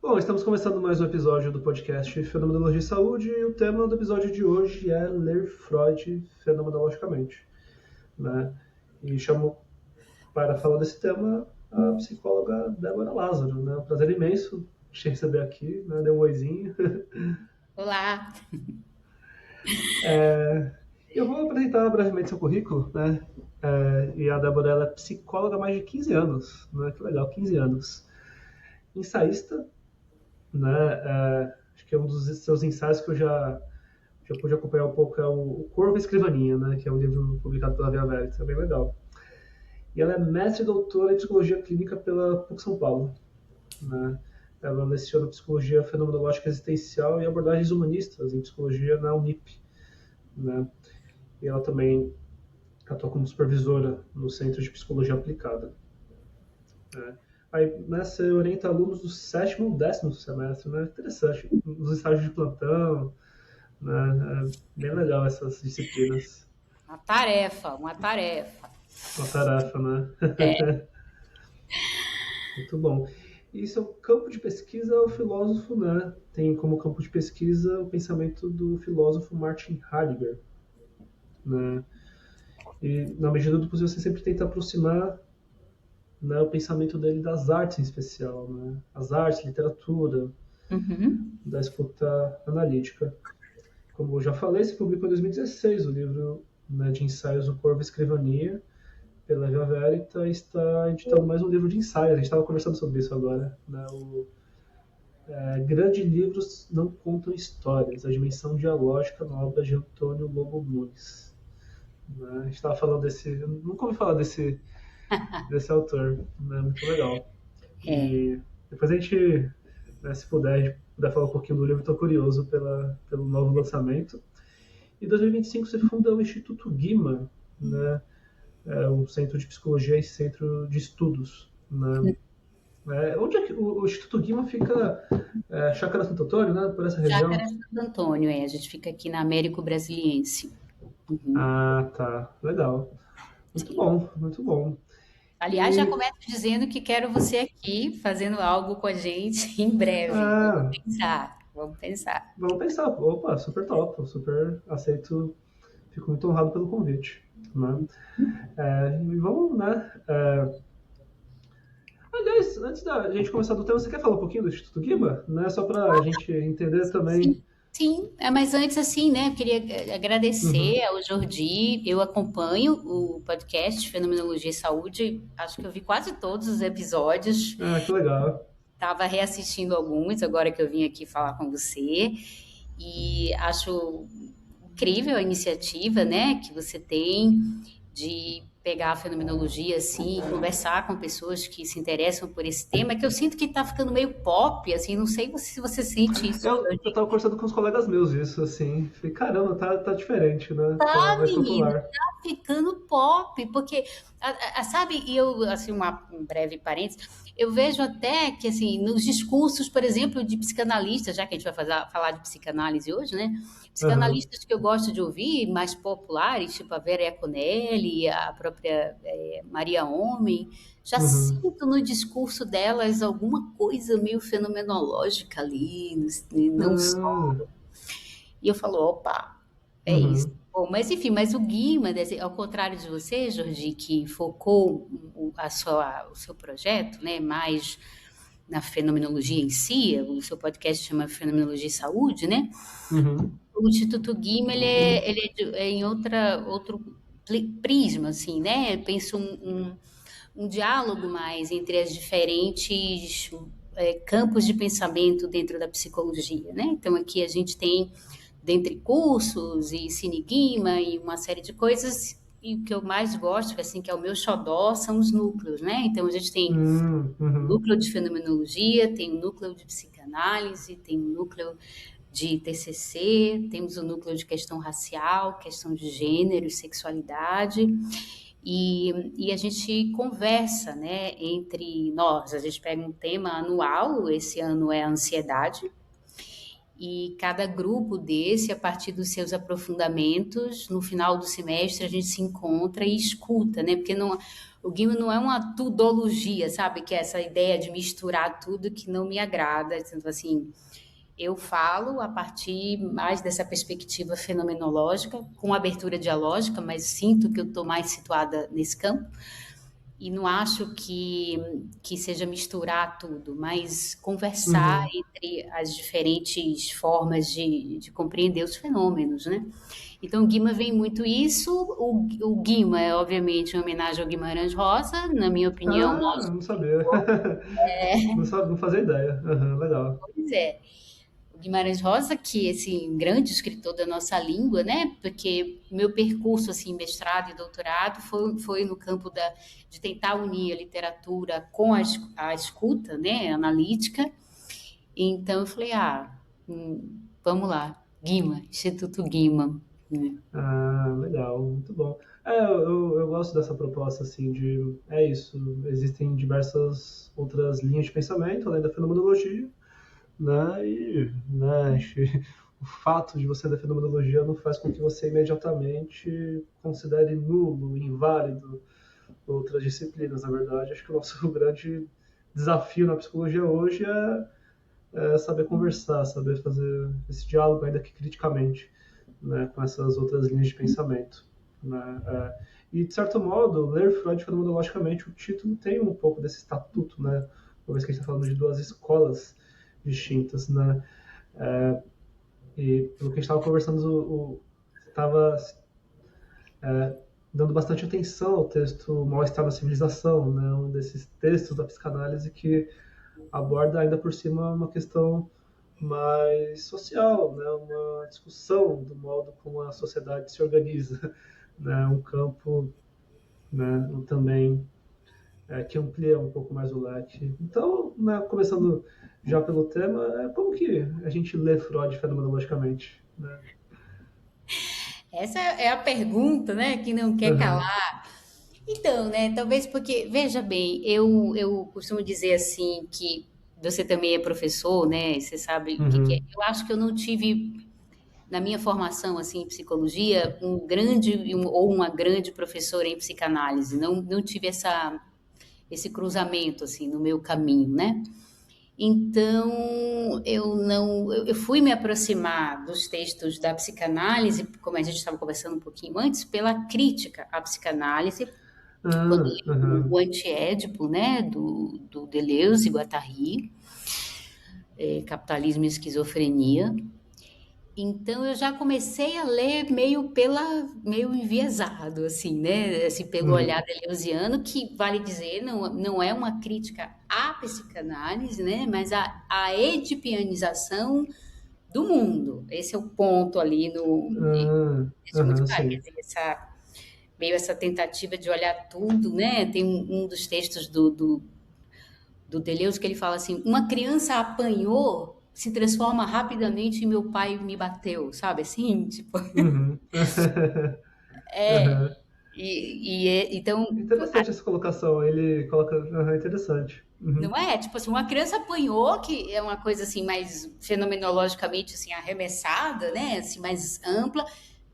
Bom, estamos começando mais um episódio do podcast Fenomenologia e Saúde e o tema do episódio de hoje é ler Freud fenomenologicamente, né? E chamo para falar desse tema a psicóloga Débora Lázaro, né? Um prazer imenso te receber aqui, né? Dê um oizinho. Olá! Eu vou apresentar brevemente seu currículo, né? E a Débora ela é psicóloga há mais de 15 anos, né? Que legal, 15 anos. Ensaísta, né? Acho que é um dos seus ensaios que eu já pude acompanhar um pouco é o Corvo e Escrivaninha, né, que é um livro publicado pela Via Veritas, é bem legal. E ela é mestre e doutora em psicologia clínica pela PUC São Paulo, né. Ela leciona psicologia fenomenológica existencial e abordagens humanistas em psicologia na Unip, né. E ela também atua como supervisora no Centro de Psicologia Aplicada, né. Aí, né, você orienta alunos do 7º ou 10º semestre, né? Interessante. Nos estágios de plantão, né? É bem legal essas disciplinas. Uma tarefa, uma tarefa. Uma tarefa, né? Muito bom. E seu campo de pesquisa é o filósofo, né? Tem como campo de pesquisa o pensamento do filósofo Martin Heidegger, né? E na medida do possível você sempre tenta aproximar, né, o pensamento dele das artes em especial, né? As artes, literatura, Uhum. da escuta analítica. Como eu já falei, se publicou em 2016 o livro, né, de ensaios O Corvo e Escrivania, pela Via Verita, está editando mais um livro de ensaios. A gente estava conversando sobre isso agora, né? Grandes livros não contam histórias, a dimensão dialógica na obra de Antônio Lobo Nunes. Né? A gente estava falando desse. Eu nunca ouvi falar desse autor, né? Muito legal. É. E depois a gente, né, se puder falar um pouquinho do livro, estou curioso pelo novo lançamento. Em 2025 você funda o Instituto Guima, né? Um centro de psicologia e centro de estudos, né? Onde é que o Instituto Guima fica? Chácara Santo Antônio, né? Por essa Chácara região? Santo Antônio, a gente fica aqui na Américo Brasiliense. Uhum. Ah, tá. Legal. Muito Sim. bom, muito bom. Aliás, já E, começo dizendo que quero você aqui fazendo algo com a gente em breve. Vamos ah, pensar, vamos pensar. vamos pensar. Opa, super top, super aceito. Fico muito honrado pelo convite, né? E vamos, né? Aliás, antes da gente começar do tema, você quer falar um pouquinho do Instituto Guima? Né? Só para a gente entender Sim, também. sim. Mas antes, assim, né, eu queria agradecer Uhum. ao Jordi. Eu acompanho o podcast Fenomenologia e Saúde, acho que eu vi quase todos os episódios. Que legal. Estava reassistindo alguns agora que eu vim aqui falar com você e acho incrível a iniciativa, né, que você tem de pegar a fenomenologia assim e conversar com pessoas que se interessam por esse tema, que eu sinto que está ficando meio pop, assim, não sei se você sente isso. Eu tava conversando com os colegas meus isso, assim. Falei, caramba, tá diferente, né? Tá Tá, mais menino, popular. tá ficando pop, porque, sabe, e eu, assim, um breve parênteses, eu vejo até que, assim, nos discursos, por exemplo, de psicanalistas, já que a gente vai falar de psicanálise hoje, né? Aham. Psicanalistas que eu gosto de ouvir, mais populares, tipo a Vera Iaconelli, a própria Maria Homem, já Uhum. sinto no discurso delas alguma coisa meio fenomenológica ali, não só. Ah, E eu falo, opa, é isso. uhum. Bom, mas enfim, mas o Guima, ao contrário de você, Jordi, que focou o seu projeto, né, mais na fenomenologia em si, o seu podcast chama Fenomenologia e Saúde, né? Uhum. O Instituto Guima, ele é em outro prisma, assim, né? Eu penso um diálogo mais entre as diferentes campos de pensamento dentro da psicologia, né? Então, aqui a gente tem, dentre cursos e Cineguima e uma série de coisas, e o que eu mais gosto, assim, que é o meu xodó, são os núcleos, né? Então, a gente tem o Uhum. núcleo de fenomenologia, tem o núcleo de psicanálise, tem o núcleo de TCC, temos o núcleo de questão racial, questão de gênero e sexualidade, e a gente conversa, né, entre nós. A gente pega um tema anual, esse ano é a ansiedade, E cada grupo desse, a partir dos seus aprofundamentos, no final do semestre a gente se encontra e escuta, né? Porque não, o Guima não é uma tudologia, sabe? Que é essa ideia de misturar tudo que não me agrada. Então, assim, eu falo a partir mais dessa perspectiva fenomenológica, com abertura dialógica, mas sinto que eu estou mais situada nesse campo. E não acho que seja misturar tudo, mas conversar Uhum. entre as diferentes formas de compreender os fenômenos, né? Então, o Guima vem muito isso. O Guima é, obviamente, uma homenagem ao Guimarães Rosa, na minha opinião, Ah, nosso não sabia. escritor. Não fazia ideia. Aham, legal. Pois é. O Guimarães Rosa, que esse grande escritor da nossa língua, né? Porque meu percurso, assim, mestrado e doutorado foi no campo de tentar unir a literatura com a escuta, né? Analítica. Então eu falei, vamos lá, Guima, Instituto Guima, né? Ah, legal, muito bom. Eu gosto dessa proposta, assim, é isso, existem diversas outras linhas de pensamento, além da fenomenologia, né, o fato de você da fenomenologia não faz com que você imediatamente considere nulo, inválido outras disciplinas, na verdade. Acho que o nosso grande desafio na psicologia hoje é saber conversar, saber fazer esse diálogo, ainda que criticamente, né, com essas outras linhas de pensamento. Né? E, de certo modo, ler Freud fenomenologicamente, o título tem um pouco desse estatuto, né? Uma vez que a gente está falando de duas escolas distintas. Né? E pelo que a gente estava conversando, estava dando bastante atenção ao texto Mal-Estar na Civilização, né? Um desses textos da psicanálise que aborda ainda por cima uma questão mais social, né? Uma discussão do modo como a sociedade se organiza, né? Um campo, né? Também que amplia um pouco mais o leque. Então, né, começando já pelo tema, como que a gente lê Freud fenomenologicamente? Né? Essa é a pergunta, né, que não quer Uhum, calar. Então, né, talvez porque, veja bem, eu costumo dizer assim que você também é professor, né, você sabe o que que é. uhum, Eu acho que eu não tive, na minha formação, assim, em psicologia, um grande ou uma grande professora em psicanálise. Não tive esse cruzamento, assim, no meu caminho, né? Então, eu fui me aproximar dos textos da psicanálise, como a gente estava conversando um pouquinho antes, pela crítica à psicanálise, quando li o uhum, Antiédipo, né, do Deleuze e Guattari, Capitalismo e Esquizofrenia. Então eu já comecei a ler meio enviesado, assim, né? Assim, pelo olhar uhum, deleuziano, que vale dizer, não é uma crítica à psicanálise, né? Mas a edipianização do mundo. Esse é o ponto ali no esse muito claro, quer sim. dizer, meio essa tentativa de olhar tudo, né? Tem um dos textos do Deleuze que ele fala assim: uma criança apanhou, se transforma rapidamente em meu pai me bateu, sabe assim? Tipo, Uhum. é. Uhum. Então, Interessante essa colocação, ele coloca. Uhum, interessante. Uhum. não é? Tipo assim, uma criança apanhou, que é uma coisa assim mais fenomenologicamente assim arremessada, né? Assim, mais ampla.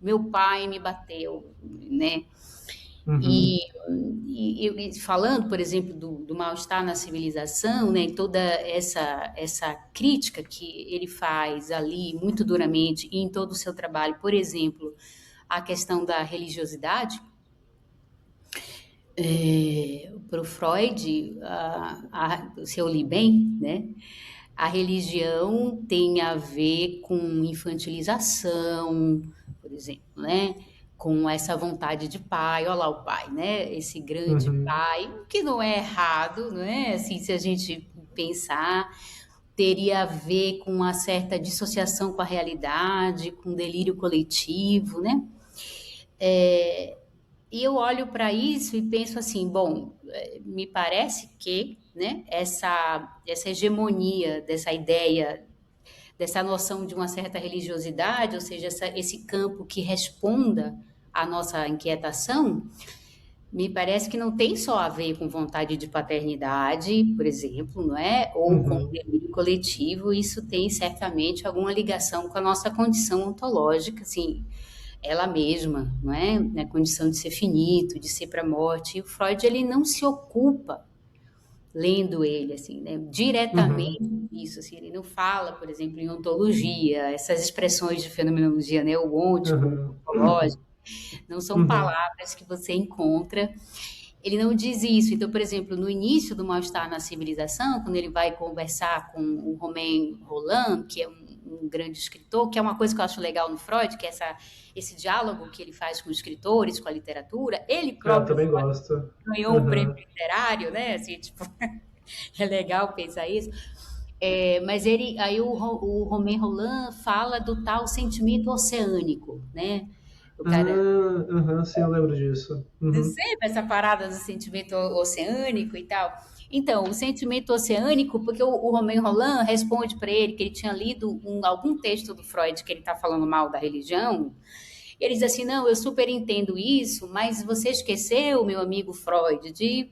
Meu pai me bateu, né? Uhum. E, e falando, por exemplo, do mal-estar na civilização, né, toda essa crítica que ele faz ali muito duramente e em todo o seu trabalho, por exemplo, a questão da religiosidade, para o Freud, se eu li bem, né, a religião tem a ver com infantilização, por exemplo, né? Com essa vontade de pai, olha lá o pai, né? Esse grande Uhum. pai, o que não é errado, não é? Assim, se a gente pensar, teria a ver com uma certa dissociação com a realidade, com delírio coletivo, né? E eu olho para isso e penso assim, bom, me parece que, né, essa hegemonia dessa ideia dessa noção de uma certa religiosidade, ou seja, esse campo que responda à nossa inquietação, Me parece que não tem só a ver com vontade de paternidade, por exemplo, não é? Ou com o Uhum, delírio coletivo, isso tem certamente alguma ligação com a nossa condição ontológica, assim, ela mesma, não é? Na condição de ser finito, de ser para a morte. E o Freud, ele não se ocupa, lendo ele, assim, né, diretamente uhum, isso, assim, ele não fala, por exemplo, em ontologia, essas expressões de fenomenologia, né, o ôntico, o uhum, ontológico, não são uhum, palavras que você encontra. Ele não diz isso. Então, por exemplo, no início do Mal-Estar na Civilização, quando ele vai conversar com o Romain Rolland, que é um grande escritor, que é uma coisa que eu acho legal no Freud, que é esse diálogo que ele faz com os escritores, com a literatura, ele eu próprio também gosto. ganhou um prêmio Uhum, literário, né? Assim, tipo, é legal pensar isso. Mas aí o Romain Rolland fala do tal sentimento oceânico, né? O cara uhum, sim, eu lembro disso. Uhum, sempre essa parada do sentimento oceânico e tal. Então, o sentimento oceânico, porque o Romain Rolland responde para ele que ele tinha lido algum texto do Freud que ele está falando mal da religião. E ele diz assim: não, eu super entendo isso, mas você esqueceu, meu amigo Freud, de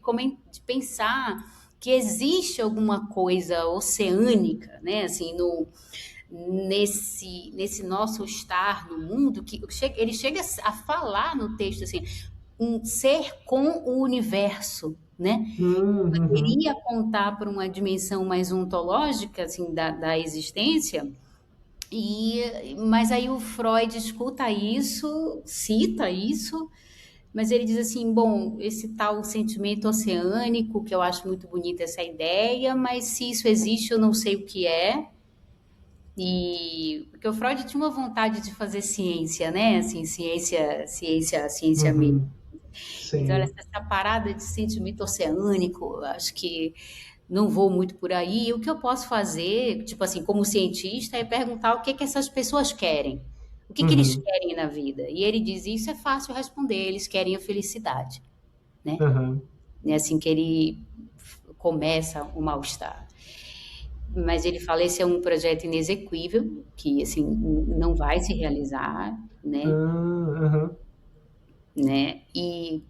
pensar que existe alguma coisa oceânica, né? Assim, nesse nosso estar no mundo, que ele chega a falar no texto assim, um ser com o universo, né? uhum, Poderia apontar para uma dimensão mais ontológica, assim, da existência, mas aí o Freud escuta isso, cita isso, mas ele diz assim, bom, esse tal sentimento oceânico, que eu acho muito bonita essa ideia, mas se isso existe, eu não sei o que é. E porque o Freud tinha uma vontade de fazer ciência, né? Assim, ciência mesmo. uhum, Então, sim. essa parada de sentimento oceânico, acho que não vou muito por aí. E o que eu posso fazer, tipo assim, como cientista, é perguntar o que que essas pessoas querem. O que que eles Uhum, querem na vida? E ele diz, isso é fácil responder, eles querem a felicidade, né? uhum, É assim que ele começa o mal-estar. Mas ele fala, esse é um projeto inexequível, que assim, não vai se realizar, né? uhum,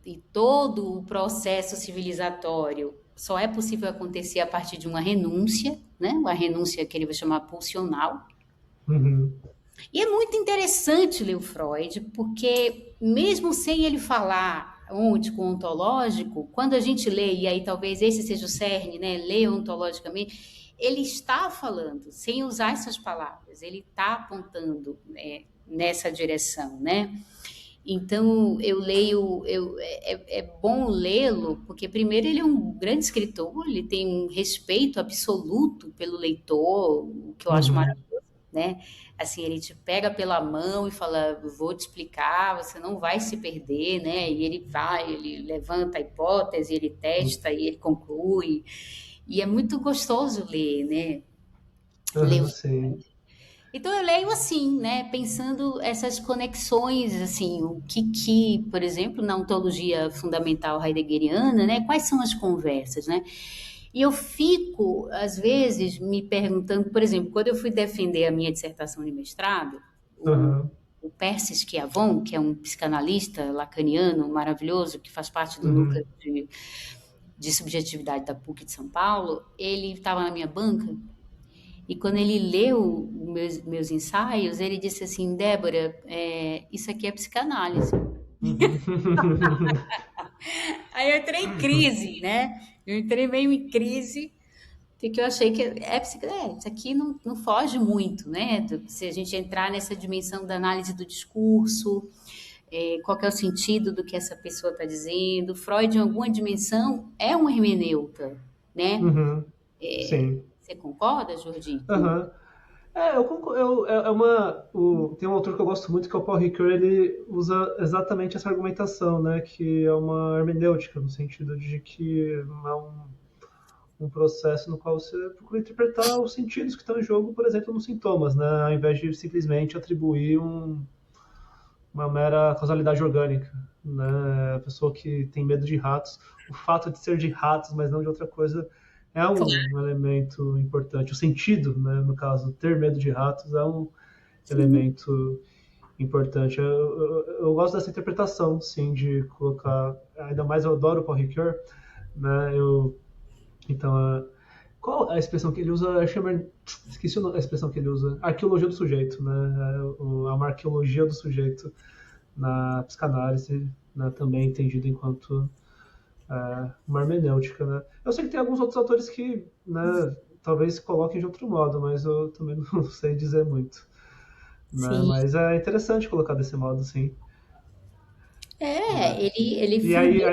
E todo o processo civilizatório só é possível acontecer a partir de uma renúncia, né? Uma renúncia que ele vai chamar pulsional. uhum, E é muito interessante ler o Freud, porque mesmo sem ele falar ontico ontológico, quando a gente lê, e aí talvez esse seja o cerne, né? Ler ontologicamente, ele está falando, sem usar essas palavras, ele está apontando, né, nessa direção, né? Então, é bom lê-lo, porque primeiro ele é um grande escritor, ele tem um respeito absoluto pelo leitor, o que eu acho uhum, maravilhoso, né? Assim, ele te pega pela mão e fala, vou te explicar, você não vai se perder, né? E ele vai, ele levanta a hipótese, ele testa e ele conclui. E é muito gostoso ler, né? Ler uhum, o sim. então eu leio assim, né, pensando essas conexões, assim, por exemplo, na ontologia fundamental heideggeriana, né, quais são as conversas, né? E eu fico, às vezes, me perguntando, por exemplo, quando eu fui defender a minha dissertação de mestrado, o, Uhum, o Percy Schiavon, que é um psicanalista lacaniano maravilhoso, que faz parte do núcleo uhum, de subjetividade da PUC de São Paulo, ele estava na minha banca e quando ele leu meus ensaios, ele disse assim, Débora, isso aqui é psicanálise. uhum. Aí eu entrei em crise, né? Eu entrei meio em crise, porque eu achei que isso aqui não foge muito, né? Se a gente entrar nessa dimensão da análise do discurso, qual que é o sentido do que essa pessoa está dizendo. Freud, em alguma dimensão, é um hermeneuta, né? Uhum, sim. Você concorda, Jordi, com... Aham. Tem um autor que eu gosto muito que é o Paul Ricoeur, ele usa exatamente essa argumentação, né, que é uma hermenêutica, no sentido de que é um processo no qual você procura interpretar os sentidos que estão em jogo, por exemplo, nos sintomas, né, ao invés de simplesmente atribuir uma mera causalidade orgânica, né, a pessoa que tem medo de ratos, o fato de ser de ratos, mas não de outra coisa, é um elemento importante. O sentido, né, no caso, ter medo de ratos é um Sim. elemento importante. Eu gosto dessa interpretação, sim, de colocar. Ainda mais eu adoro o Paul Ricoeur, né? Então, qual a expressão que ele usa? Esqueci a expressão que ele usa. Arqueologia do sujeito, né? É uma arqueologia do sujeito na psicanálise, né? Também entendido enquanto uma hermenêutica, né? Eu sei que tem alguns outros autores que, né, talvez coloquem de outro modo, mas eu também não sei dizer muito, né? Sim. Mas é interessante colocar desse modo, sim, É, né? ele E aí, fundou.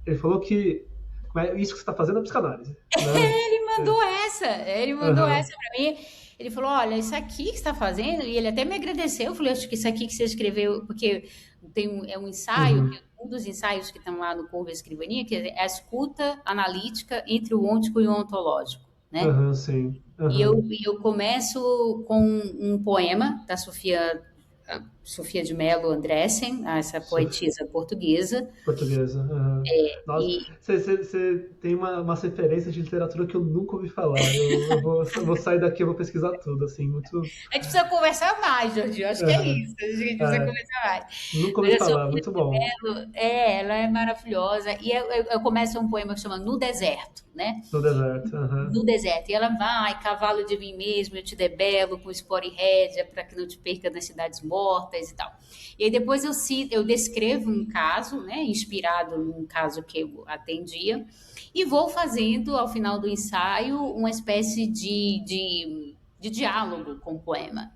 ele falou que isso que você está fazendo é psicanálise, né? É. Ele mandou Aham, essa para mim. Ele falou: Olha, isso aqui que você está fazendo, e ele até me agradeceu. Eu falei: Acho que isso aqui que você escreveu, porque é um ensaio, uhum, um dos ensaios que estão lá no Curva Escrivania, que é a escuta analítica entre o ôntico e o ontológico, né? aham, sim, aham, E eu começo com um poema da Sofia de Mello Andressen, essa Sofia. poetisa portuguesa. Portuguesa. Aham. Nossa, E você tem umas referências de literatura que eu nunca ouvi falar. Eu vou sair daqui, eu vou pesquisar tudo, assim, muito. a gente precisa conversar mais, Jordi. Eu acho que é Aham. isso. A gente precisa É, conversar mais. nunca ouvi Mas a falar, Sofia muito bom. ela é maravilhosa. E eu começo um poema que chama No Deserto, né? No deserto. Aham. No deserto. E ela vai, cavalo de mim mesmo, eu te debelo com espora e rédea para que não te perca nas cidades mortas e tal. E aí depois eu descrevo um caso, né, inspirado num caso que eu atendia, e vou fazendo, ao final do ensaio, uma espécie de diálogo com o poema.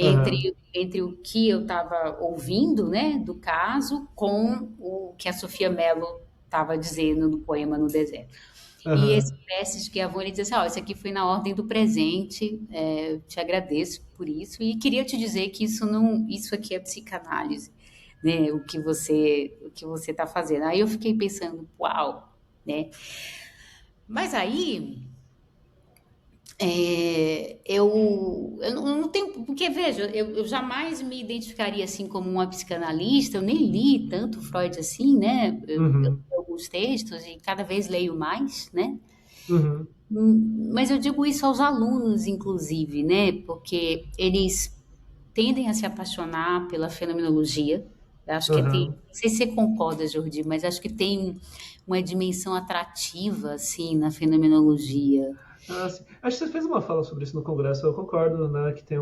Aham. Entre o que eu estava ouvindo, né, do caso, com o que a Sofia Mello estava dizendo no poema No Deserto. E esse Aham. Prestes que a Vânia disse assim, ó, isso aqui foi na ordem do presente, te agradeço por isso, e queria te dizer que isso aqui é psicanálise, né, o que você está fazendo. Aí eu fiquei pensando, uau, né? Mas aí eu não tenho, porque veja, eu jamais me identificaria assim como uma psicanalista, eu nem li tanto Freud assim, né? Eu li Uhum. alguns textos e cada vez leio mais, né? Uhum. Mas eu digo isso aos alunos, inclusive, né? Porque eles tendem a se apaixonar pela fenomenologia. Eu acho que tem, Aham. não sei se você concorda, Jordi, mas acho que tem uma dimensão atrativa, assim, na fenomenologia. Ah, sim. Acho que você fez uma fala sobre isso no Congresso, eu concordo, né? Que tem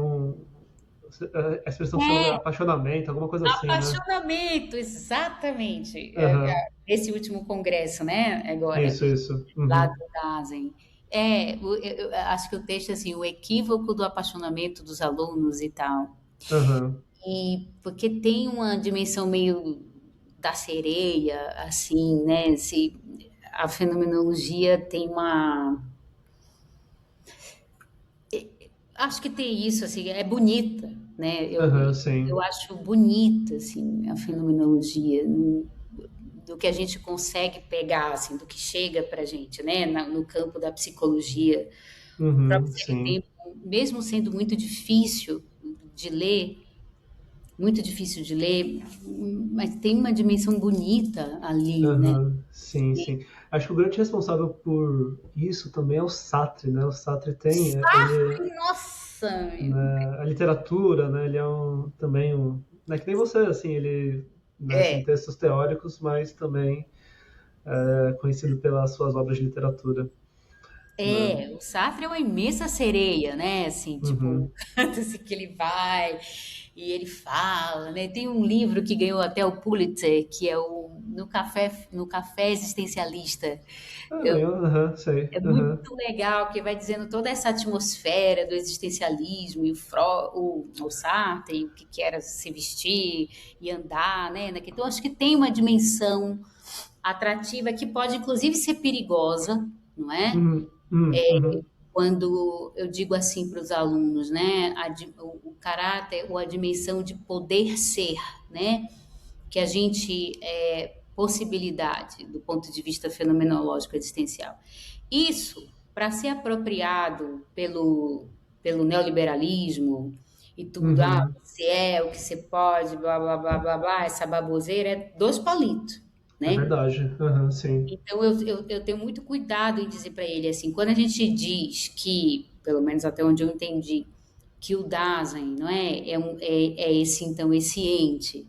a expressão se chama É, apaixonamento, alguma coisa assim, né? apaixonamento, exatamente. Aham. Esse último congresso, né? Agora, Isso. lá Uhum. do Dasen. Eu acho que o texto, assim, o equívoco do apaixonamento dos alunos e tal. Aham. E porque tem uma dimensão meio da sereia, assim, né? A fenomenologia tem uma. Acho que tem isso, assim, é bonita, né? Aham, Eu sim. acho bonita, assim, a fenomenologia, do que a gente consegue pegar, assim, do que chega pra gente, né? No campo da psicologia. O próprio Uhum, sim. CNT, mesmo sendo muito difícil de ler, mas tem uma dimensão bonita ali, né? Aham, sim. Acho que o grande responsável por isso também é o Sartre, né? O Sartre tem, ele, Nossa! né, a literatura, né? Ele é também não é que nem você, assim, ele, né, tem É, textos teóricos, mas também é conhecido pelas suas obras de literatura, né? o Sartre é uma imensa sereia, né? Assim, tipo, Uhum. assim, que ele vai e ele fala, né? Tem um livro que ganhou até o Pulitzer, que é o No Café Existencialista. Ah, ganhou, aham, sei, É aham, muito legal, que vai dizendo toda essa atmosfera do existencialismo e o Sartre, e o que era se vestir e andar, né? Então, acho que tem uma dimensão atrativa que pode, inclusive, ser perigosa, não é? uhum, Quando eu digo assim para os alunos, né? O caráter ou a dimensão de poder ser, né? Que a gente possibilidade do ponto de vista fenomenológico existencial. Isso, para ser apropriado pelo neoliberalismo e tudo, uhum. você é o que você pode, blá, blá, blá, blá, blá, essa baboseira é dois palitos, É né? verdade, aham, sim. Então eu tenho muito cuidado em dizer para ele assim, quando a gente diz que, pelo menos até onde eu entendi, que o Dasein, não é? É esse, então, esse ente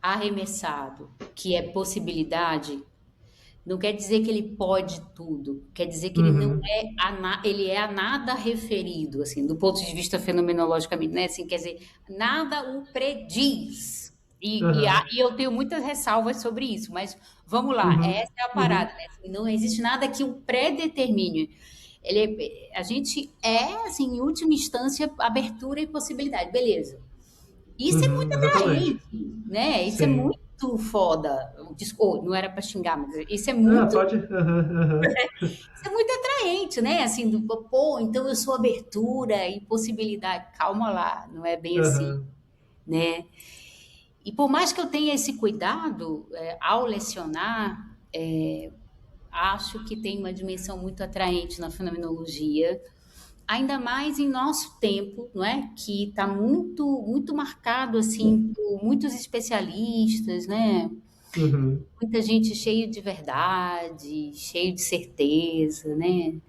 arremessado, que é possibilidade, não quer dizer que ele pode tudo, quer dizer que ele não Uhum. é ele é a nada referido, assim, do ponto de vista fenomenologicamente, né? Assim, quer dizer, nada o prediz. Aham. E eu tenho muitas ressalvas sobre isso, mas vamos lá, Uhum. essa é a parada, Uhum. né? Assim, não existe nada que o predetermine. A gente é, assim, em última instância, abertura e possibilidade, beleza. Isso é muito Uhum. Exatamente. atraente, né? Isso é Sim. muito foda. Não era para xingar, mas Ah, pode. Aham, aham. isso é muito atraente, né? Assim, pô, então eu sou abertura e possibilidade. Calma lá, não é bem assim, Aham. né? E por mais que eu tenha esse cuidado ao lecionar, acho que tem uma dimensão muito atraente na fenomenologia, ainda mais em nosso tempo, não é? Que está muito marcado assim por muitos especialistas, né? Uhum. Muita gente cheio de verdade, cheio de certeza, né?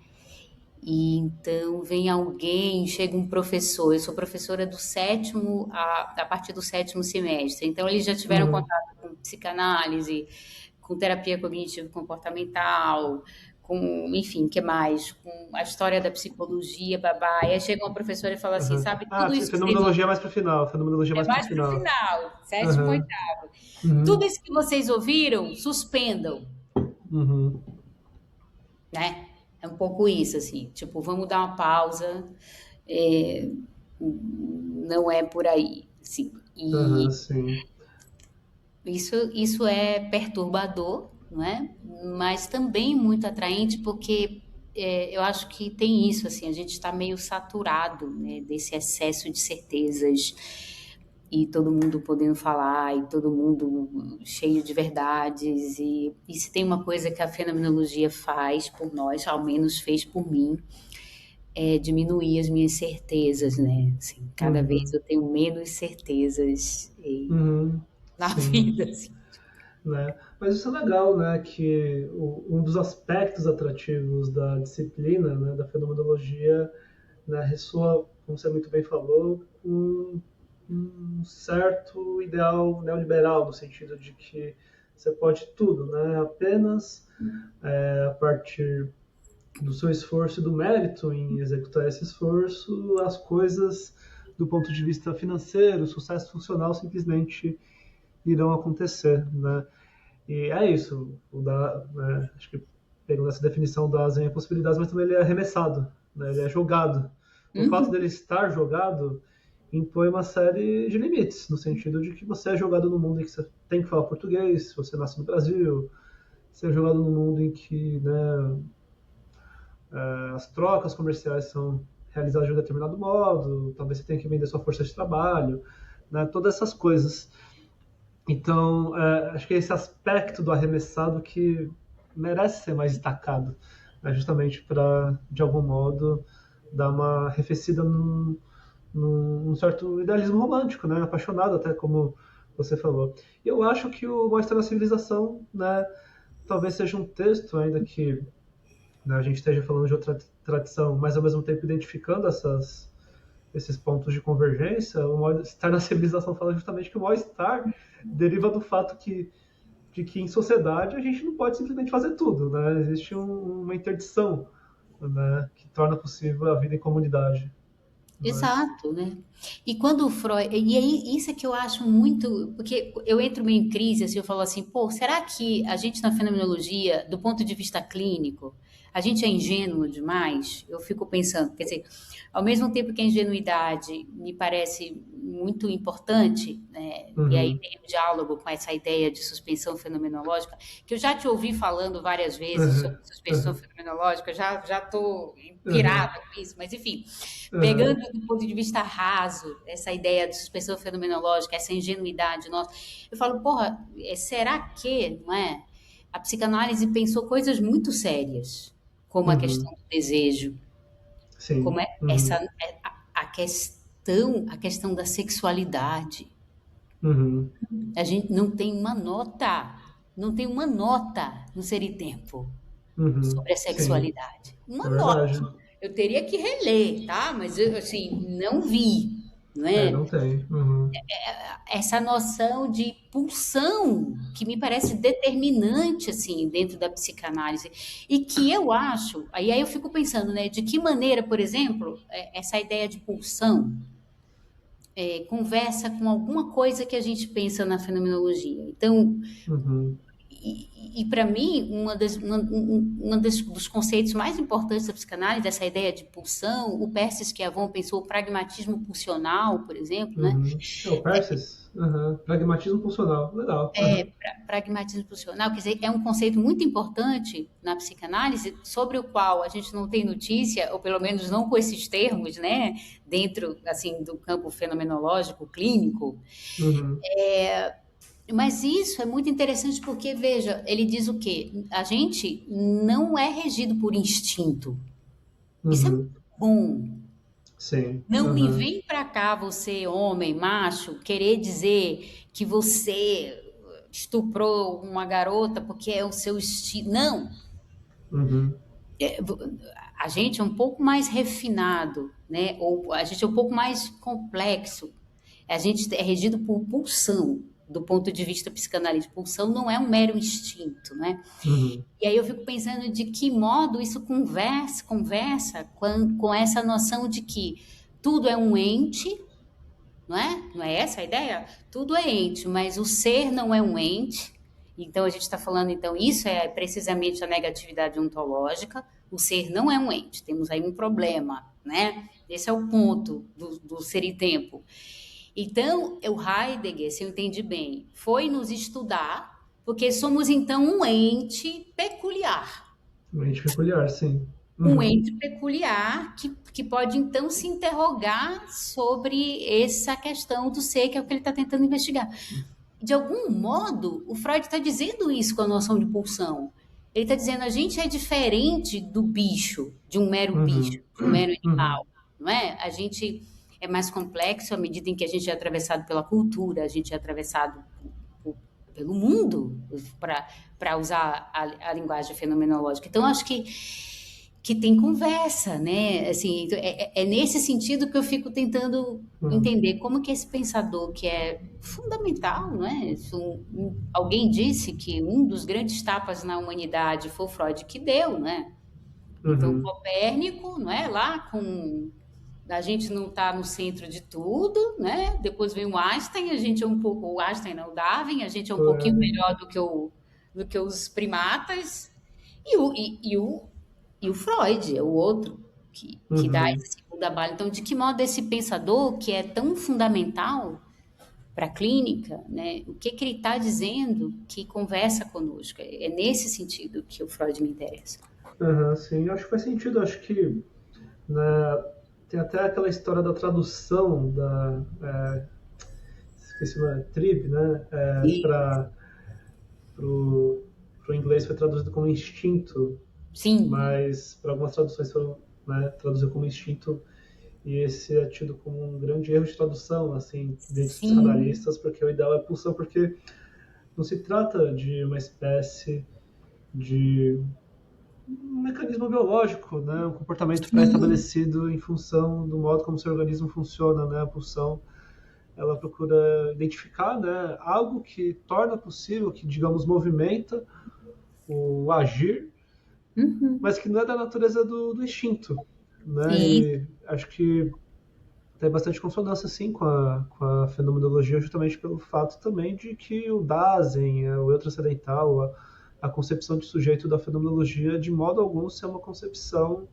E então vem alguém, chega um professor, eu sou professora do sétimo, a partir do sétimo semestre, então eles já tiveram Uhum. contato com psicanálise, com terapia cognitivo-comportamental, com, enfim, que mais? Com a história da psicologia, babá. E aí chega uma professora e fala assim, Aham. sabe, Ah, tudo isso que vocês fenomenologia mais pro final. Fenomenologia é mais pro mais para o final. final, sétimo, Aham. oitavo. Tudo Uhum. isso que vocês ouviram, suspendam, Uhum. né? É um pouco isso, assim, tipo, vamos dar uma pausa, é, não é por aí, assim. Aham, E sim. isso é perturbador, não é? Mas também muito atraente porque eu acho que tem isso, assim, a gente está meio saturado, né, desse excesso de certezas e todo mundo podendo falar e todo mundo cheio de verdades e se tem uma coisa que a fenomenologia faz por nós, ao menos fez por mim, é diminuir as minhas certezas, né? Assim, cada vez Uhum. eu tenho menos certezas Uhum. na Sim. vida, assim. Né? Mas isso é legal, né? Que um dos aspectos atrativos da disciplina, né, da fenomenologia, né, ressoa, como você muito bem falou, com um certo ideal neoliberal, no sentido de que você pode tudo, né? Apenas a partir do seu esforço e do mérito em executar esse esforço, as coisas do ponto de vista financeiro, sucesso funcional simplesmente irão acontecer, né? E é isso, né, acho que pegando essa definição da Zen possibilidades, mas também ele é arremessado, né, ele é jogado. O fato Uhum. dele estar jogado impõe uma série de limites, no sentido de que você é jogado no mundo em que você tem que falar português, se você nasce no Brasil, você é jogado no mundo em que, né, as trocas comerciais são realizadas de um determinado modo, talvez você tenha que vender sua força de trabalho, né, todas essas coisas. Então, acho que é esse aspecto do arremessado que merece ser mais destacado, né, justamente para, de algum modo, dar uma arrefecida num certo idealismo romântico, né, apaixonado até, como você falou. E eu acho que o Mostra na Civilização, né, talvez seja um texto ainda que, né, a gente esteja falando de outra tradição, mas ao mesmo tempo identificando esses pontos de convergência. O mal-estar na civilização fala justamente que o mal-estar deriva do fato de que em sociedade a gente não pode simplesmente fazer tudo, né? Existe uma interdição, né, que torna possível a vida em comunidade. Mas, Exato, né? E quando o Freud, e aí isso é que eu acho muito, porque eu entro meio em crise, assim, eu falo assim, pô, será que a gente na fenomenologia, do ponto de vista clínico, a gente é ingênuo demais? Eu fico pensando, quer dizer, ao mesmo tempo que a ingenuidade me parece muito importante, né? E aí uhum, tem um diálogo com essa ideia de suspensão fenomenológica, que eu já te ouvi falando várias vezes sobre uhum, suspensão uhum, fenomenológica, já estou uhum, pirada com isso, mas enfim. Pegando uhum, do ponto de vista raso, essa ideia de suspensão fenomenológica, essa ingenuidade nossa, eu falo, porra, será que, não é? A psicanálise pensou coisas muito sérias, como a questão uhum, do desejo, como sim, é essa a questão da sexualidade. uhum, A gente não tem uma nota, não tem uma nota no Ser e Tempo uhum, sobre a sim, sexualidade. é Uma nota. verdade. eu teria que reler, tá? Mas eu, assim, não vi, não É, é? não tem. Uhum. Essa noção de pulsão que me parece determinante assim dentro da psicanálise e que eu acho, aí eu fico pensando, né, de que maneira, por exemplo, essa ideia de pulsão conversa com alguma coisa que a gente pensa na fenomenologia. Então, Uhum. para mim, dos conceitos mais importantes da psicanálise, dessa ideia de pulsão, o Percy Schiavon pensou o pragmatismo pulsional, por exemplo, né? Uhum. É o Persis? Uhum. Pragmatismo funcional. Legal. Uhum. Pragmatismo funcional, quer dizer, é um conceito muito importante na psicanálise, sobre o qual a gente não tem notícia, ou pelo menos não com esses termos, né, dentro, assim, do campo fenomenológico, clínico. Uhum. Mas isso é muito interessante porque, veja, ele diz o quê? A gente não é regido por instinto. Isso é muito Uhum. bom. Sim. Não me Uhum. vem pra cá, você, homem, macho, querer dizer que você estuprou uma garota porque é o seu estilo. Não. Uhum. É, a gente é um pouco mais refinado, né? Ou a gente é um pouco mais complexo. A gente é regido por pulsão, do ponto de vista psicanalítico. Pulsão não é um mero instinto, né? Uhum. E aí eu fico pensando de que modo isso conversa com essa noção de que tudo é um ente, não é? Não é essa a ideia? Tudo é ente, mas o ser não é um ente. Então a gente está falando, então, isso é precisamente a negatividade ontológica. O ser não é um ente. Temos aí um problema, né? Esse é o ponto do ser e tempo. Então, o Heidegger, se eu entendi bem, foi nos estudar, porque somos então um ente peculiar. Mente peculiar, sim. Um Uhum. ente peculiar que pode então se interrogar sobre essa questão do ser, que é o que ele está tentando investigar. De algum modo, o Freud está dizendo isso com a noção de pulsão. Ele está dizendo a gente é diferente do bicho, de um mero bicho, Uhum. de um mero Uhum. animal, não é? A gente é mais complexo à medida em que a gente é atravessado pela cultura, a gente é atravessado por- pelo mundo, para usar a linguagem fenomenológica. Então, acho que tem conversa, né? Assim, é nesse sentido que eu fico tentando Uhum. entender como que esse pensador que é fundamental, não é? Alguém disse que um dos grandes tapas na humanidade foi o Freud que deu, né? Então, Uhum. Copérnico, não é? Lá com a gente não está no centro de tudo, né? Depois vem o Einstein, a gente é um pouco o Einstein, não, o Darwin, a gente é um pouquinho É. melhor do que os primatas e o Freud é o outro que dá Uhum. esse segundo trabalho. Então, de que modo esse pensador que é tão fundamental para a clínica, né? O que ele está dizendo que conversa conosco? É nesse sentido que o Freud me interessa. Uhum, sim, acho que faz sentido. Acho que né, tem até aquela história da tradução da. Esqueci o nome, trib, né? E, Para o inglês foi traduzido como instinto, sim, mas para algumas traduções foram né, traduzido como instinto, e esse é tido como um grande erro de tradução, assim, dentre os sim, psicanalistas, porque o ideal é pulsão, porque não se trata de uma espécie de um mecanismo biológico, né, um comportamento sim. pré-estabelecido em função do modo como o seu organismo funciona, né, a pulsão ela procura identificar né, algo que torna possível, que digamos movimenta o agir, Uhum. mas que não é da natureza do instinto, né? E E acho que tem bastante consonância sim com a fenomenologia, justamente pelo fato também de que o Dasein, o eu transcendental, a concepção de sujeito da fenomenologia, de modo algum, ser uma concepção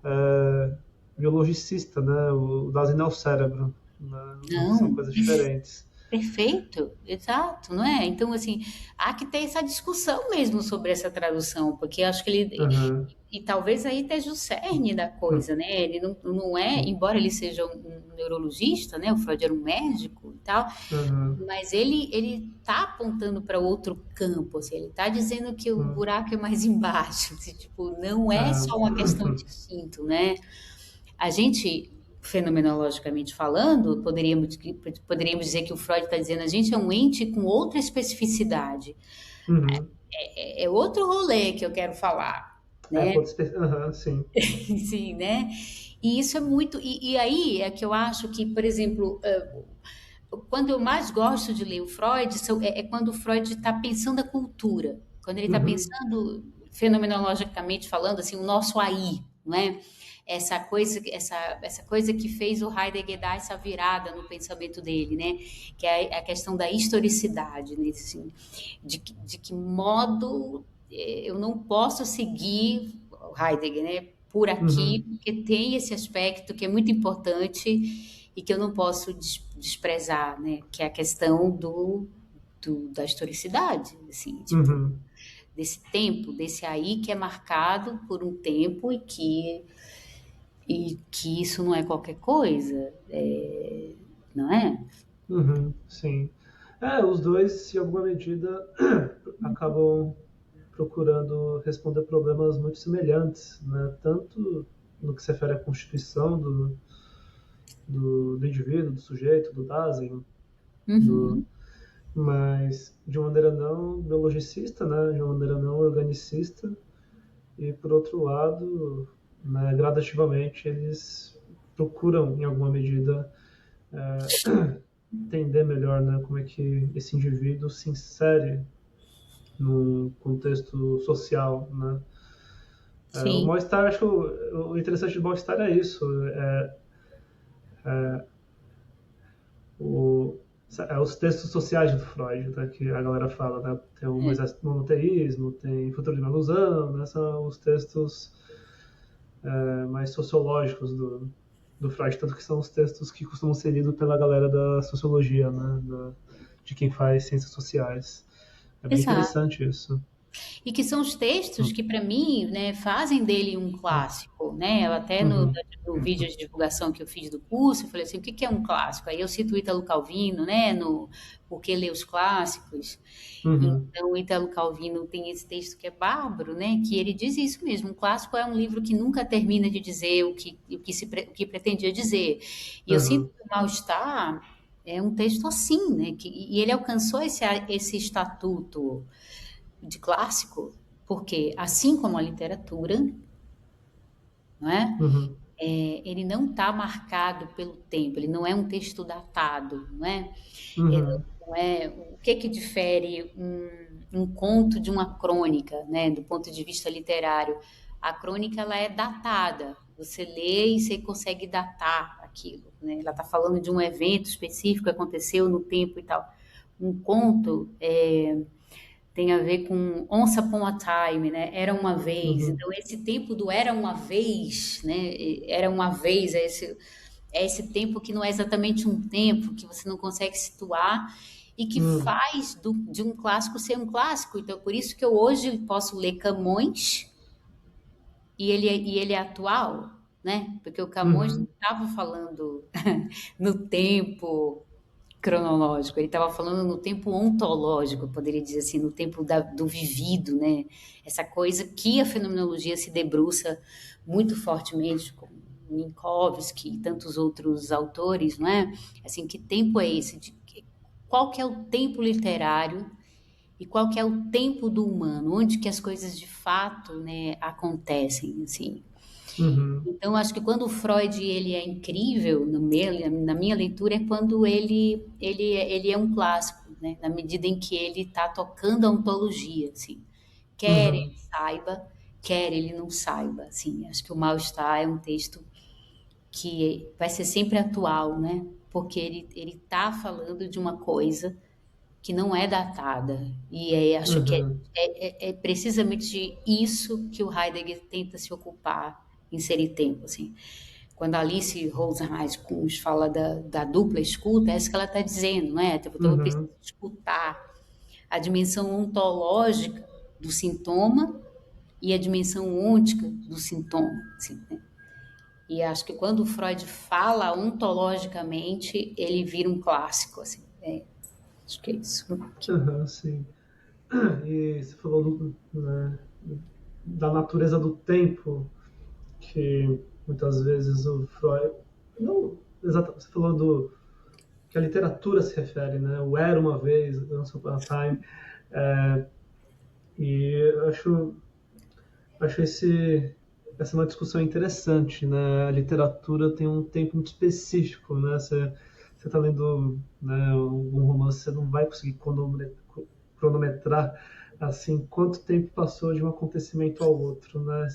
é, biologicista, né? O Dasein é o cérebro, né? Não são não, coisas diferentes. perfeito, exato, não é? Então, assim, há que ter essa discussão mesmo sobre essa tradução, porque acho que ele. Uhum. E talvez aí esteja o cerne da coisa, né? Ele não é, embora ele seja um neurologista, né? O Freud era um médico e tal, Uhum. mas ele tá apontando para outro campo, assim, ele tá dizendo que o Uhum. buraco é mais embaixo, assim, tipo, não é É. só uma questão de instinto, né? A gente, fenomenologicamente falando, poderíamos dizer que o Freud está dizendo a gente é um ente com outra especificidade. Uhum. É outro rolê que eu quero falar. né? Aham, sim. Sim, né? E isso é muito. E aí é que eu acho que, por exemplo, quando eu mais gosto de ler o Freud é quando o Freud está pensando a cultura, quando ele está Uhum, pensando fenomenologicamente falando assim, o nosso aí, não é? Essa coisa que fez o Heidegger dar essa virada no pensamento dele, né? Que é a questão da historicidade, né? Assim, de que modo eu não posso seguir o Heidegger, né? Por aqui, uhum, porque tem esse aspecto que é muito importante e que eu não posso desprezar, né? Que é a questão da historicidade, assim, tipo, uhum, desse tempo, desse aí que é marcado por um tempo e que isso não é qualquer coisa, não é? sim. Os dois, em alguma medida, acabam procurando responder problemas muito semelhantes, né? Tanto no que se refere à constituição do indivíduo, do sujeito, do Dasein, do, Uhum. mas de uma maneira não biologicista, né? De uma maneira não organicista, e por outro lado, né, gradativamente eles procuram, em alguma medida, entender melhor, né, como é que esse indivíduo se insere no contexto social, né? O Sim, mal-estar, acho que o interessante do mal-estar é isso, o, os textos sociais do Freud, né, que a galera fala, né? Tem o monoteísmo, tem futuro de uma ilusão, né? São os textos mais sociológicos do Freud, tanto que são os textos que costumam ser lidos pela galera da sociologia, né? De quem faz ciências sociais. É bem exato. interessante isso. E que são os textos que, para mim, né, fazem dele um clássico, né? Eu até Uhum, no vídeo de divulgação que eu fiz do curso, eu falei assim, o que que é um clássico? Aí eu cito o Ítalo Calvino, né, no Por que ler os clássicos? uhum, Então, o Ítalo Calvino tem esse texto que é bárbaro, né, que ele diz isso mesmo, um clássico é um livro que nunca termina de dizer o que pretendia dizer. E eu sinto uhum, que o Mal-Estar é um texto assim, né, e ele alcançou esse estatuto de clássico, porque assim como a literatura, não é? uhum, Ele não está marcado pelo tempo, ele não é um texto datado, não é? Ele uhum, não é o que que difere um conto de uma crônica, né? Do ponto de vista literário, a crônica ela é datada. Você lê e você consegue datar aquilo, né? Ela está falando de um evento específico que aconteceu no tempo e tal. Um conto tem a ver com Once Upon a Time, né? Era uma vez. uhum, Então, esse tempo do era uma vez, né? Era uma vez, é esse tempo que não é exatamente um tempo, que você não consegue situar e que uhum, faz de um clássico ser um clássico. Então, por isso que eu hoje posso ler Camões e ele é atual, né? Porque o Camões não uhum, estava falando no tempo cronológico, ele estava falando no tempo ontológico, eu poderia dizer assim, no tempo do vivido, né? Essa coisa que a fenomenologia se debruça muito fortemente com Minkowski e tantos outros autores, não é? Assim, que tempo é esse? Qual que é o tempo literário e qual que é o tempo do humano? Onde que as coisas de fato, né, acontecem, assim? uhum, Então, acho que quando o Freud ele é incrível na minha leitura é quando ele é um clássico, né? Na medida em que ele está tocando a ontologia, assim. Quer ele uhum, saiba, quer ele não saiba, assim. Acho que o Mal-Estar é um texto que vai ser sempre atual, né? Porque ele está falando de uma coisa que não é datada. E aí acho que uhum, é precisamente isso que o Heidegger tenta se ocupar, inserir tempo, assim. Quando a Alice Rosenheim fala da dupla escuta, é isso que ela está dizendo, não é? Então, eu preciso uhum, escutar a dimensão ontológica do sintoma e a dimensão ôntica do sintoma, assim, né? E acho que quando o Freud fala ontologicamente, ele vira um clássico, assim. Acho que é isso. uhum, sim. E você falou né, da natureza do tempo, que muitas vezes o Freud. Não, exatamente, você falou que a literatura se refere, né? O Era uma vez, Once Upon a Time. É, e eu acho acho essa é uma discussão interessante, né? A literatura tem um tempo muito específico, né? Você está lendo, né, um romance, você não vai conseguir cronometrar assim quanto tempo passou de um acontecimento ao outro, né?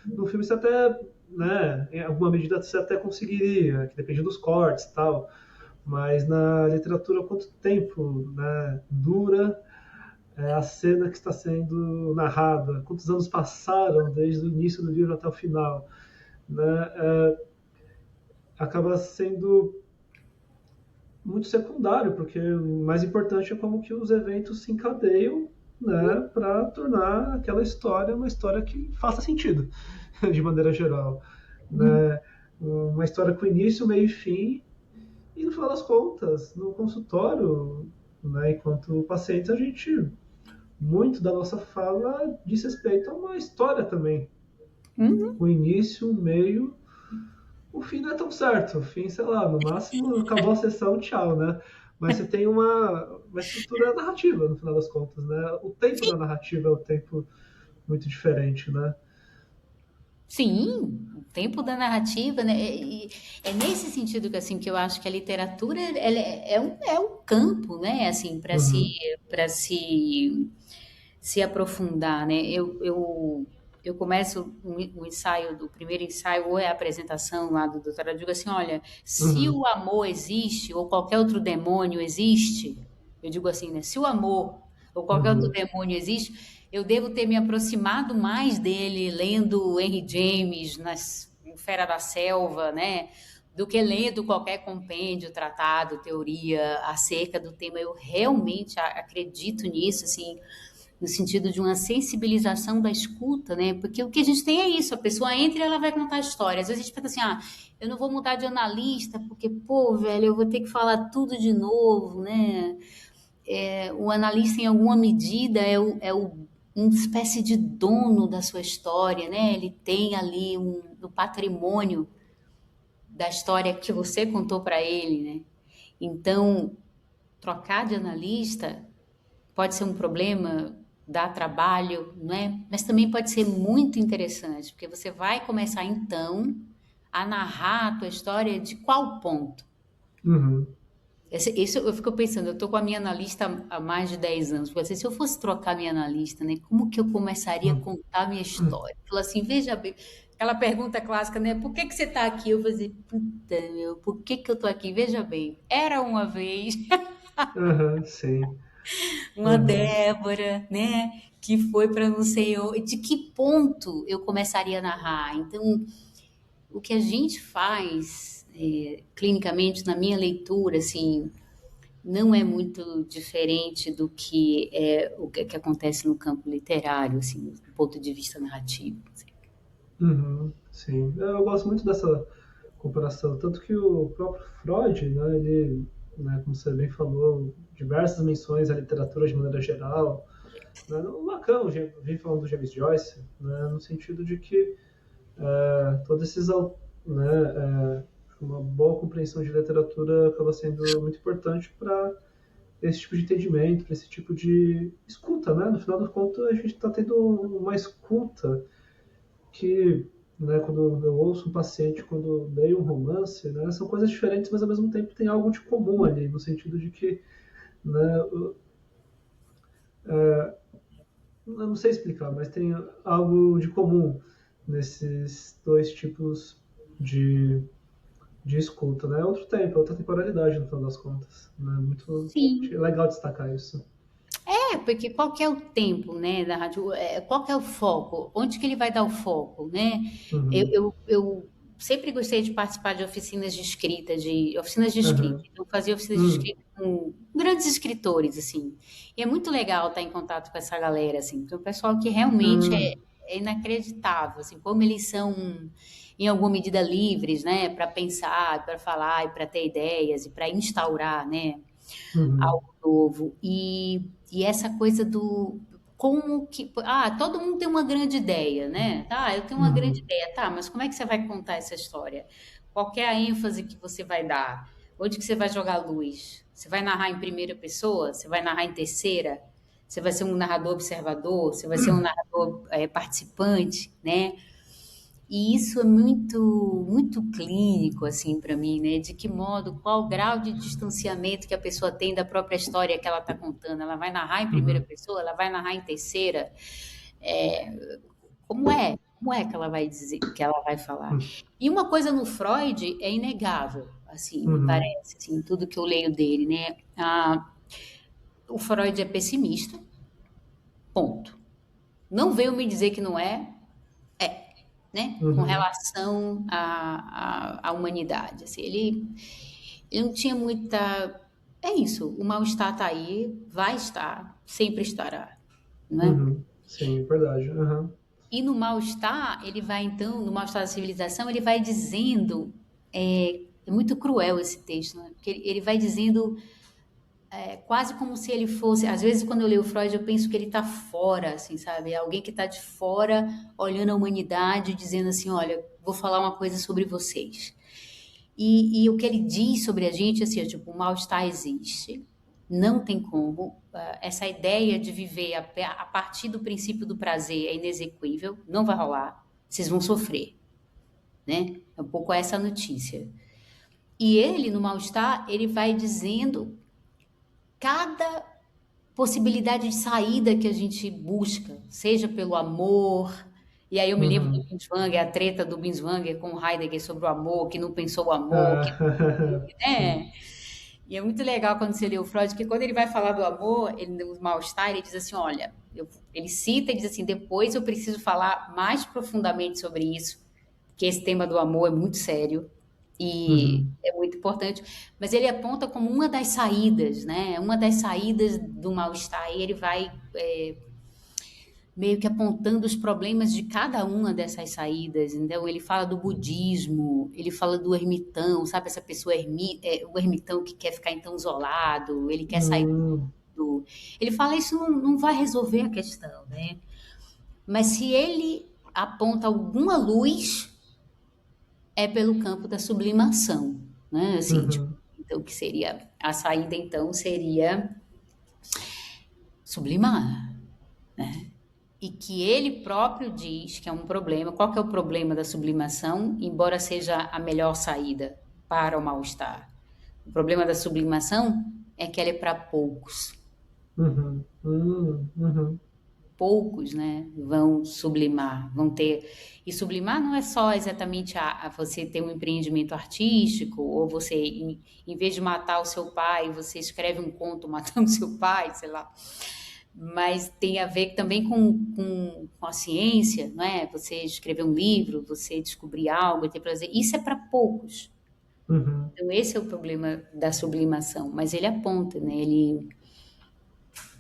No filme você até, né, em alguma medida você até conseguiria, que depende dos cortes e tal, mas na literatura quanto tempo, né, dura a cena que está sendo narrada, quantos anos passaram desde o início do livro até o final, né? Acaba sendo muito secundário, porque o mais importante é como que os eventos se encadeiam, né, para tornar aquela história uma história que faça sentido, de maneira geral, né? Uma história com início, meio e fim, e no final das contas, no consultório, né, enquanto pacientes, a gente muito da nossa fala diz respeito a uma história também. Uhum. O início, o meio, o fim não é tão certo. O fim, sei lá, no máximo acabou a sessão, tchau, né? Mas você tem uma estrutura narrativa, no final das contas, né? O tempo da narrativa é um tempo muito diferente, né? Sim, o tempo da narrativa, né? E é nesse sentido que assim que eu acho que a literatura ela é um campo, né? Assim Uhum, para se aprofundar, né? Eu começo o ensaio, do primeiro ensaio, ou é a apresentação lá do doutor, eu digo assim, olha, se uhum, o amor existe, ou qualquer outro demônio existe, eu digo assim, né? Se o amor ou qualquer outro uhum, demônio existe, eu devo ter me aproximado mais dele lendo Henry James, no Fera da Selva, né? Do que lendo qualquer compêndio, tratado, teoria acerca do tema. Eu realmente acredito nisso, assim, no sentido de uma sensibilização da escuta, né? Porque o que a gente tem é isso, a pessoa entra e ela vai contar histórias. Às vezes a gente pensa assim, eu não vou mudar de analista, porque, pô, velho, eu vou ter que falar tudo de novo, né? O analista, em alguma medida, uma espécie de dono da sua história, né? Ele tem ali o patrimônio da história que você contou para ele, né? Então, trocar de analista pode ser um problema, dá trabalho, não é? Mas também pode ser muito interessante, porque você vai começar então a narrar a tua história de qual ponto? uhum, Isso eu fico pensando, eu estou com a minha analista há mais de 10 anos, porque assim, se eu fosse trocar minha analista, né, como que eu começaria a uhum, contar a minha história? Falar assim, veja bem, aquela pergunta clássica, né, por que que você está aqui? Eu vou dizer, puta, meu, por que que eu estou aqui? Veja bem, era uma vez uhum, sim. uma Uhum, Débora, né? Que foi para não sei onde. De que ponto eu começaria a narrar? Então, o que a gente faz clinicamente, na minha leitura, assim, não é muito diferente do que o que acontece no campo literário, assim, do ponto de vista narrativo. Assim. uhum, sim. Eu gosto muito dessa comparação, tanto que o próprio Freud, né, ele, né, como você bem falou, diversas menções à literatura de maneira geral, né, o Lacan vem falando do James Joyce, né, no sentido de que todos esses, uma boa compreensão de literatura acaba sendo muito importante para esse tipo de entendimento, para esse tipo de escuta, né? No final do conto, a gente está tendo uma escuta que, né, quando eu ouço um paciente, quando leio um romance, né, são coisas diferentes, mas ao mesmo tempo tem algo de comum ali, no sentido de que, né, eu não sei explicar, mas tem algo de comum nesses dois tipos de, de escuta, né? É outro tempo, é outra temporalidade no final das contas, né? Muito Sim. legal destacar isso. Porque qual que é o tempo, né, da rádio? Qual que é o foco? Onde que ele vai dar o foco, né? Eu, Uhum. eu, eu sempre gostei de participar de oficinas de escrita. Uhum. Eu fazia oficinas de Uhum. escrita com grandes escritores, assim. E é muito legal estar em contato com essa galera, assim, porque é um pessoal que realmente Uhum. é inacreditável, assim, como eles são, em alguma medida, livres, né, para pensar, para falar, e para ter ideias, e para instaurar, né, Uhum. algo novo. E essa coisa do como que. Todo mundo tem uma grande ideia, né? Tá, eu tenho uma grande Uhum. ideia, tá, mas como é que você vai contar essa história? Qual que é a ênfase que você vai dar? Onde que você vai jogar a luz? Você vai narrar em primeira pessoa? Você vai narrar em terceira? Você vai ser um narrador observador? Você vai ser um narrador participante, né? E isso é muito clínico, assim, para mim, né? De que modo, qual o grau de distanciamento que a pessoa tem da própria história que ela está contando? Ela vai narrar em primeira Uhum. pessoa? Ela vai narrar em terceira? É, como é? Como é que ela vai dizer, que ela vai falar? Uhum. E uma coisa no Freud é inegável, assim, me Uhum. parece, assim, tudo que eu leio dele, né? O Freud é pessimista, ponto. Não veio me dizer que não é, né? Com Uhum. relação à humanidade, assim, ele não tinha muita... É isso, o mal-estar está aí, vai estar, sempre estará, não é? Uhum. Sim, verdade. Uhum. E no mal-estar, ele vai então, no mal-estar da civilização, ele vai dizendo, é muito cruel esse texto, né? Porque ele vai dizendo quase como se ele fosse, às vezes quando eu leio Freud, eu penso que ele está fora, assim, sabe? É alguém que está de fora, olhando a humanidade, dizendo assim, olha, vou falar uma coisa sobre vocês. E o que ele diz sobre a gente, assim, é, tipo, o mal-estar existe, não tem como. Essa ideia de viver a partir do princípio do prazer é inexequível, não vai rolar, vocês vão sofrer, né? É um pouco essa notícia. E ele, no mal-estar, ele vai dizendo cada possibilidade de saída que a gente busca, seja pelo amor. E aí eu me lembro do Uhum. Binswanger, a treta do Binswanger com o Heidegger sobre o amor, que não pensou o amor, que, Sim. né? E é muito legal quando você lê o Freud, que quando ele vai falar do amor, ele, do mal-estar, ele diz assim, olha, ele cita e diz assim, depois eu preciso falar mais profundamente sobre isso, que esse tema do amor é muito sério e Uhum. é muito importante, mas ele aponta como uma das saídas, né? Uma das saídas do mal-estar, e ele vai meio que apontando os problemas de cada uma dessas saídas. Então, ele fala do budismo, ele fala do ermitão, sabe? Essa pessoa, o ermitão que quer ficar então isolado, ele quer sair Uhum. do... Ele fala isso não vai resolver a questão, né? Mas se ele aponta alguma luz, é pelo campo da sublimação, né? Assim, tipo, Uhum. então, que seria... A saída, então, seria sublimar, né? E que ele próprio diz que é um problema. Qual que é o problema da sublimação, embora seja a melhor saída para o mal-estar? O problema da sublimação é que ela é para poucos. Uhum. Uhum. Uhum. Poucos, né, vão sublimar, vão ter. E sublimar não é só exatamente a você ter um empreendimento artístico, ou você, em vez de matar o seu pai, você escreve um conto matando seu pai, sei lá. Mas tem a ver também com a ciência, não é? Você escrever um livro, você descobrir algo, ter prazer. Isso é para poucos. Uhum. Então, esse é o problema da sublimação. Mas ele aponta, né? Ele,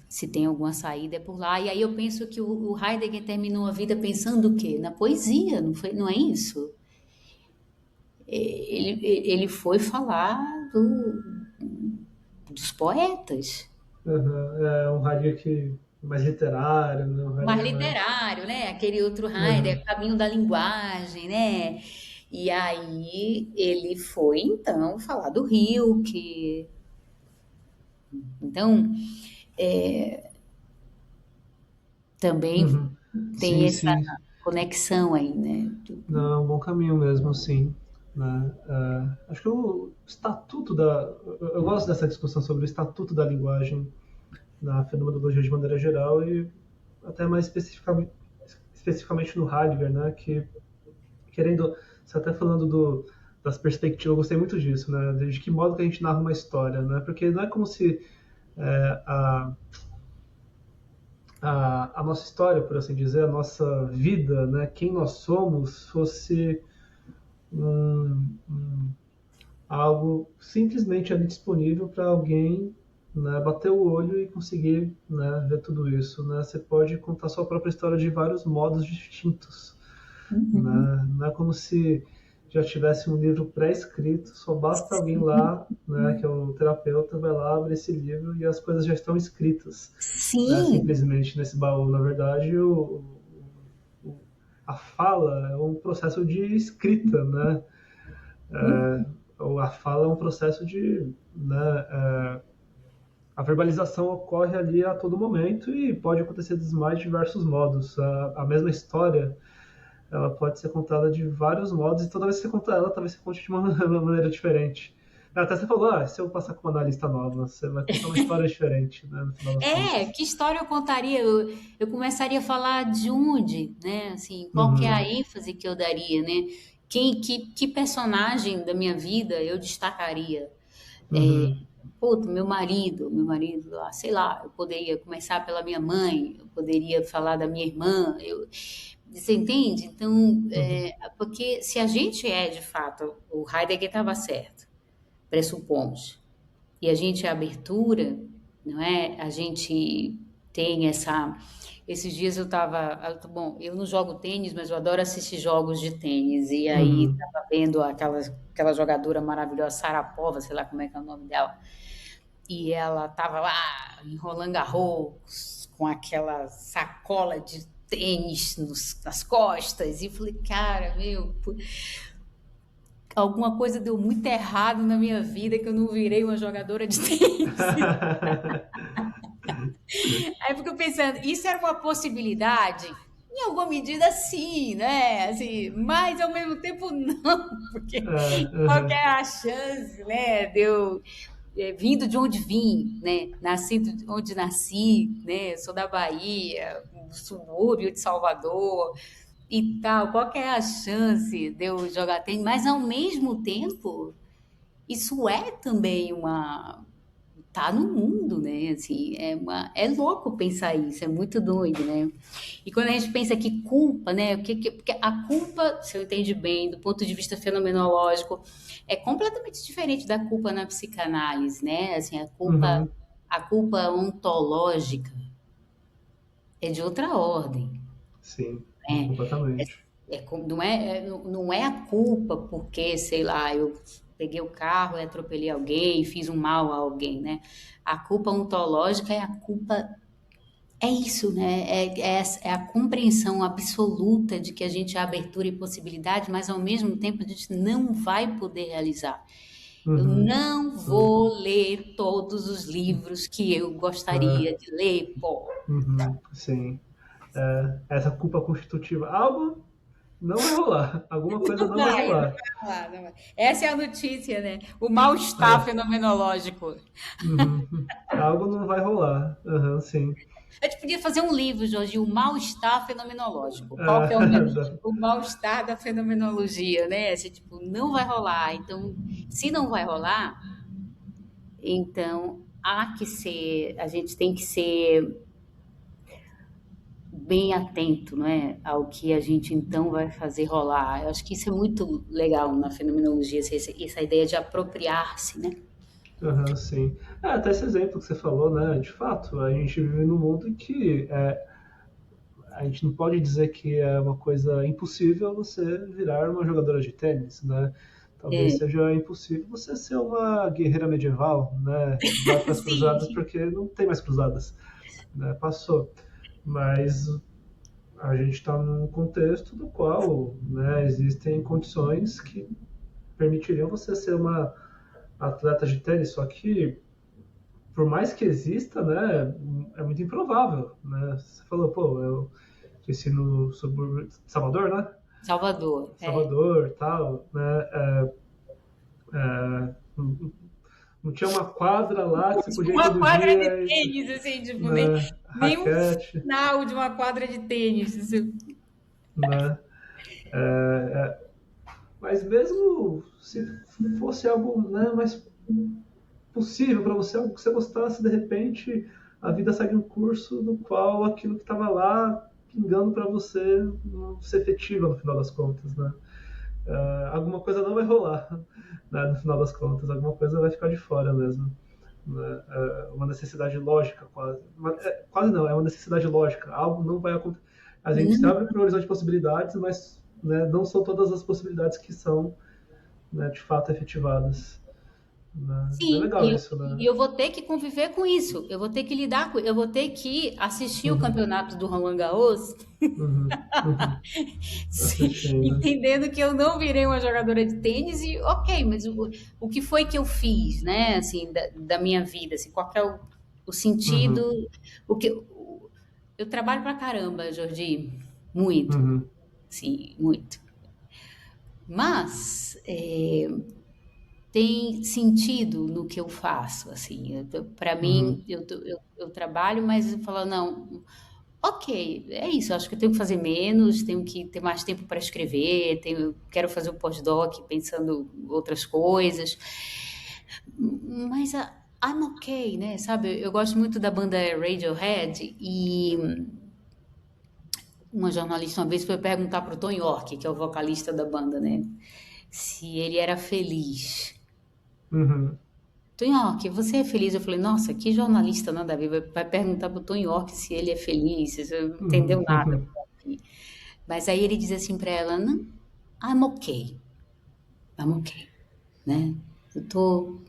se tem alguma saída, é por lá. E aí eu penso que o Heidegger terminou a vida pensando o quê? Na poesia, não foi, não é isso? Ele foi falar dos poetas. Uhum. É um rádio que mais literário, né? Um Mais rádio mais. literário, né? Aquele outro Heidegger, Uhum. Caminho da Linguagem, né? E aí ele foi então falar do Rio, que então também Uhum. tem Sim, essa sim. conexão aí, né? Não, é um bom caminho mesmo, sim. Né? Acho que o estatuto da. Eu gosto dessa discussão sobre o estatuto da linguagem na fenomenologia de maneira geral e até mais especificamente no Heidegger, né? Que, querendo. Você até falando das perspectivas, eu gostei muito disso, né? De que modo que a gente narra uma história, né? Porque não é como se é, a, a nossa história, por assim dizer, a nossa vida, né? Quem nós somos, fosse um algo simplesmente ali disponível para alguém, né, bater o olho e conseguir, né, ver tudo isso. Né? Você pode contar sua própria história de vários modos distintos. Uhum. Né? Não é como se já tivesse um livro pré-escrito, só basta alguém lá, né, que é o terapeuta, vai lá, abre esse livro e as coisas já estão escritas, né, Sim. simplesmente nesse baú. Na verdade, a fala é um processo de escrita, né? Uhum. A fala é um processo de, né, a verbalização ocorre ali a todo momento e pode acontecer dos mais diversos modos. A mesma história, ela pode ser contada de vários modos e toda vez que você conta ela, talvez você conte de uma uma maneira diferente. Até você falou, se eu passar com uma analista nova, você vai contar uma história diferente, né, no final das contas. Que história eu contaria? Eu começaria a falar de onde, né? Assim, qual que é a Uhum, ênfase que eu daria, né? Que personagem da minha vida eu destacaria? É, uhum, puto, meu marido, sei lá, eu poderia começar pela minha mãe, eu poderia falar da minha irmã, você entende? Então, uhum, porque se a gente é, de fato, o Heidegger estava certo, pressupomos, e a gente é abertura, não é? A gente tem essa. Esses dias eu estava. Bom, eu não jogo tênis, mas eu adoro assistir jogos de tênis. E aí uhum. estava vendo aquela jogadora maravilhosa, Sarapova, sei lá como é que é o nome dela. E ela estava lá em Roland Garros, com aquela sacola de tênis nas costas. E falei, cara, meu, alguma coisa deu muito errado na minha vida que eu não virei uma jogadora de tênis. Aí eu fico pensando, isso era uma possibilidade? Em alguma medida, sim, né? Assim, mas ao mesmo tempo, não, porque qual que Uhum, é a chance, né, de eu, vindo de onde vim, né? Nascido de onde nasci, né? Eu sou da Bahia, um subúrbio de Salvador e tal. Qual que é a chance de eu jogar tênis? Mas ao mesmo tempo, isso é também uma tá no mundo, né? Assim, é louco pensar isso, é muito doido, né? E quando a gente pensa que culpa, né? Porque a culpa, se eu entendo bem, do ponto de vista fenomenológico, é completamente diferente da culpa na psicanálise, né? Assim, uhum. a culpa ontológica é de outra ordem, Sim, né? completamente. Não é a culpa porque, sei lá, eu peguei o carro e atropelei alguém, fiz um mal a alguém, né? A culpa ontológica é a culpa. É isso, né? É a compreensão absoluta de que a gente é abertura e possibilidade, mas ao mesmo tempo a gente não vai poder realizar. Eu Uhum, não sim. vou ler todos os livros que eu É, gostaria de ler, pô. uhum, sim. Essa culpa constitutiva, algo não vai rolar. Alguma coisa não vai Não rolar. vai rolar, não vai. Essa é a notícia, né? O mal-estar É, fenomenológico. uhum, algo não vai rolar. Uhum, sim. A gente podia fazer um livro, Jorge, o mal-estar fenomenológico. Qual que é É, o mal-estar da fenomenologia, né? Assim, tipo, não vai rolar. Então, se não vai rolar, então há que ser, a gente tem que ser bem atento, não é? Ao que a gente então vai fazer rolar. Eu acho que isso é muito legal na fenomenologia, essa ideia de apropriar-se, né? uhum, sim. Até esse exemplo que você falou, né? De fato, a gente vive num mundo em que a gente não pode dizer que é uma coisa impossível você virar uma jogadora de tênis, né? Talvez É, seja impossível você ser uma guerreira medieval, né? Vai para as cruzadas sim. porque não tem mais cruzadas, né? Passou. Mas a gente está num contexto do qual, né, existem condições que permitiriam você ser uma atleta de tênis, só que por mais que exista, né, é muito improvável, né? Você falou, pô, eu cresci no subúrbio de Salvador, né? Salvador, Salvador, tal, né? Não não tinha uma quadra lá que você podia ir uma todo quadra de dia, e, tênis, assim, tipo, né? nem um Raquete, sinal de uma quadra de tênis. Assim. né? É, mas mesmo se fosse algo, né, mais possível para você, algo que você gostasse, de repente a vida segue um curso no qual aquilo que estava lá pingando para você não se efetiva no final das contas, né? Alguma coisa não vai rolar, né, no final das contas, alguma coisa vai ficar de fora mesmo. Né? Uma necessidade lógica quase. Quase não, é uma necessidade lógica. Algo não vai acontecer. A gente se abre para o horizonte de possibilidades, mas, né, não são todas as possibilidades que são, né, de fato efetivadas. Né? É Sim, legal isso, né? e eu vou ter que conviver com isso. Eu vou ter que lidar com, eu vou ter que assistir o Uhum, campeonato do Roland Garros, uhum, uhum. Assistindo. entendendo que eu não virei uma jogadora de tênis mas o que foi que eu fiz, né? Assim, da minha vida, assim, qual que é O sentido, Uhum. o que eu trabalho pra caramba, Jordi, muito, Uhum. sim, muito. Mas tem sentido no que eu faço, assim. Para Uhum. mim, eu trabalho, mas eu falo, não, ok, é isso. Acho que eu tenho que fazer menos, tenho que ter mais tempo para escrever, quero fazer o pós-doc pensando em outras coisas. Mas I'm ok, né? Sabe? Eu gosto muito da banda Radiohead e uma jornalista uma vez foi perguntar pro Tom York, que é o vocalista da banda, né? Se ele era feliz. Uhum. Tom York, você é feliz? Eu falei, nossa, que jornalista nada a ver, vai perguntar pro Tom York se ele é feliz, você não entendeu Uhum. nada. Uhum. Mas aí ele diz assim pra ela, não, I'm okay, I'm okay, né? Eu tô,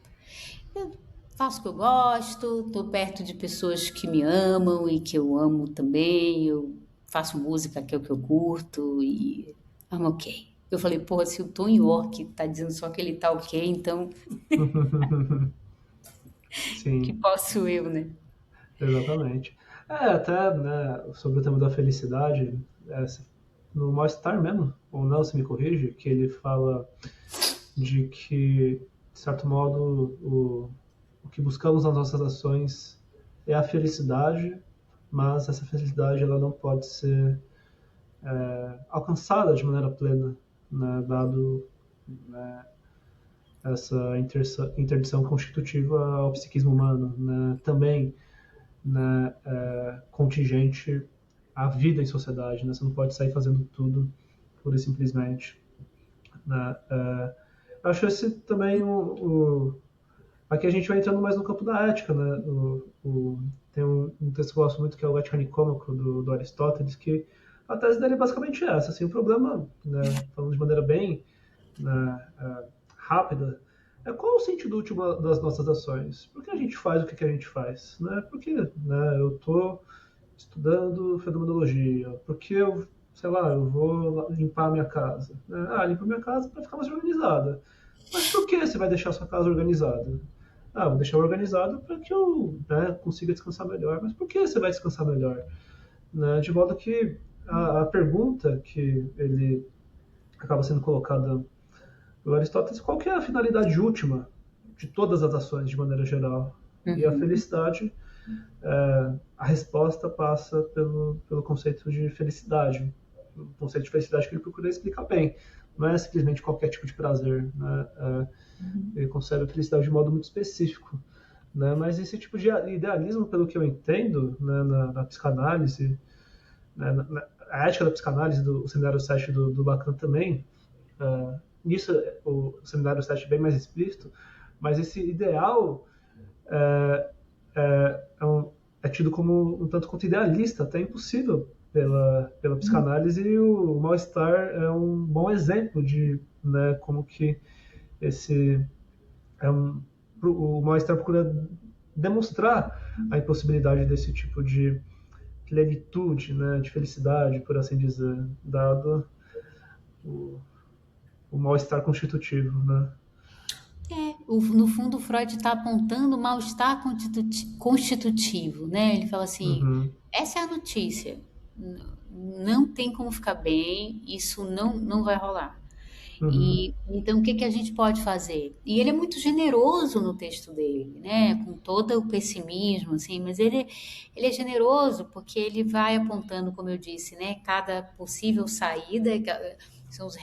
eu faço o que eu gosto, tô perto de pessoas que me amam e que eu amo também, eu faço música que é o que eu curto e I'm okay. Eu falei, porra, se o Tom York tá dizendo só que ele tá ok, então que Sim, posso eu, né? exatamente. Até, né, sobre o tema da felicidade, no Mal-Estar mesmo, ou não, se me corrige, que ele fala de que, de certo modo, o que buscamos nas nossas ações é a felicidade, mas essa felicidade ela não pode ser alcançada de maneira plena, né, dado essa interdição constitutiva ao psiquismo humano, né, também, né, contingente à vida em sociedade, né, você não pode sair fazendo tudo pura e simplesmente, né. Acho esse também aqui a gente vai entrando mais no campo da ética, né? Tem um texto que eu gosto muito que é o Ética Nicômaco do Aristóteles, que a tese dele é basicamente essa. Assim, o problema, né, falando de maneira bem, né, rápida, é qual o sentido último das nossas ações? Por que a gente faz o que a gente faz? Né? Porque, né, eu estou estudando fenomenologia, porque eu, sei lá, eu vou limpar a minha casa. Né? Limpo a minha casa para ficar mais organizada. Mas por que você vai deixar a sua casa organizada? Vou deixar organizado para que eu, né, consiga descansar melhor. Mas por que você vai descansar melhor? Né? De modo que a pergunta que ele acaba sendo colocada pelo Aristóteles, qual que é a finalidade última de todas as ações, de maneira geral? E a Uhum. felicidade, a resposta passa pelo conceito de felicidade. O conceito de felicidade que ele procura explicar bem. Não é simplesmente qualquer tipo de prazer. Né? Ele concebe a felicidade de modo muito específico. Né? Mas esse tipo de idealismo, pelo que eu entendo, né, na psicanálise, né, a ética da psicanálise, do seminário 7 do Lacan também, nisso o seminário 7 é bem mais explícito, mas esse ideal é, é tido como um tanto quanto idealista, até impossível pela psicanálise, e o mal-estar é um bom exemplo de, né, como que esse o mal-estar procura demonstrar a impossibilidade desse tipo de plenitude, né, de felicidade, por assim dizer, dado o, o mal-estar constitutivo, né? No fundo, o Freud está apontando o mal-estar constitutivo, né? Ele fala assim: Uhum. essa é a notícia, não tem como ficar bem, isso não vai rolar. Uhum. E então o que que a gente pode fazer? E ele é muito generoso no texto dele, né? Com todo o pessimismo, assim, mas ele é generoso porque ele vai apontando, como eu disse, né? Cada possível saída, são os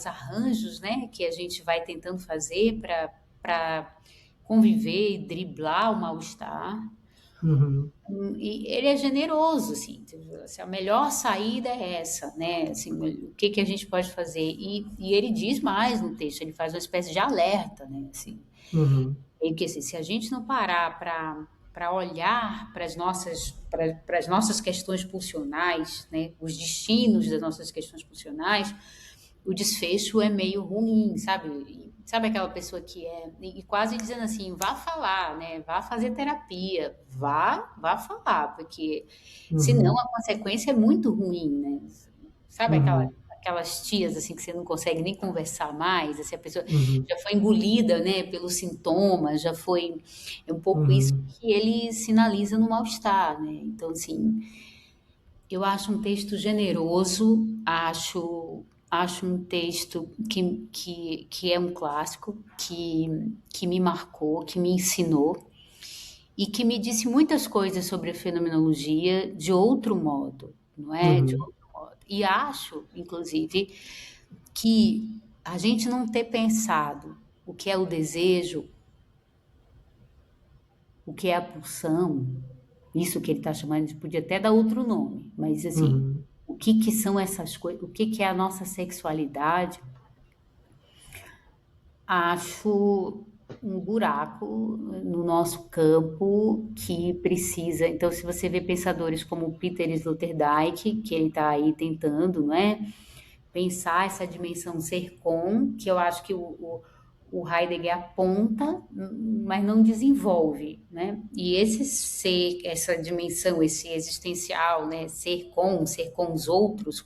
arranjos, né? Que a gente vai tentando fazer para conviver e driblar o mal-estar. Uhum. E ele é generoso, assim, tipo, assim, a melhor saída é essa, né? Assim, o que que a gente pode fazer? E ele diz mais no texto, ele faz uma espécie de alerta, né? Assim, Uhum. e que assim, se a gente não parar para olhar para as nossas questões pulsionais, né? Os destinos das nossas questões pulsionais, o desfecho é meio ruim, sabe? Sabe aquela pessoa que e quase dizendo assim, vá falar, né? Vá fazer terapia, vá falar, porque senão Uhum. a consequência é muito ruim, né? Sabe aquela Uhum. aquelas tias assim que você não consegue nem conversar mais, assim, a pessoa Uhum. já foi engolida, né, pelos sintomas, já foi é um pouco isso Uhum. que ele sinaliza no mal-estar, né? Então, assim, eu acho um texto generoso, acho um texto que é um clássico, que me marcou, que me ensinou e que me disse muitas coisas sobre a fenomenologia de outro modo, não é? De Uhum. outro modo. E acho, inclusive, que a gente não ter pensado o que é o desejo, o que é a pulsão, isso que ele está chamando, podia até dar outro nome, mas assim, Uhum. o que que são essas coisas, o que que é a nossa sexualidade, acho um buraco no nosso campo que precisa. Então, se você vê pensadores como Peter Sloterdijk, que ele está aí tentando, não é? Pensar essa dimensão ser com, que eu acho que o Heidegger aponta, mas não desenvolve, né? E esse ser, essa dimensão, esse existencial, né? Ser com os outros,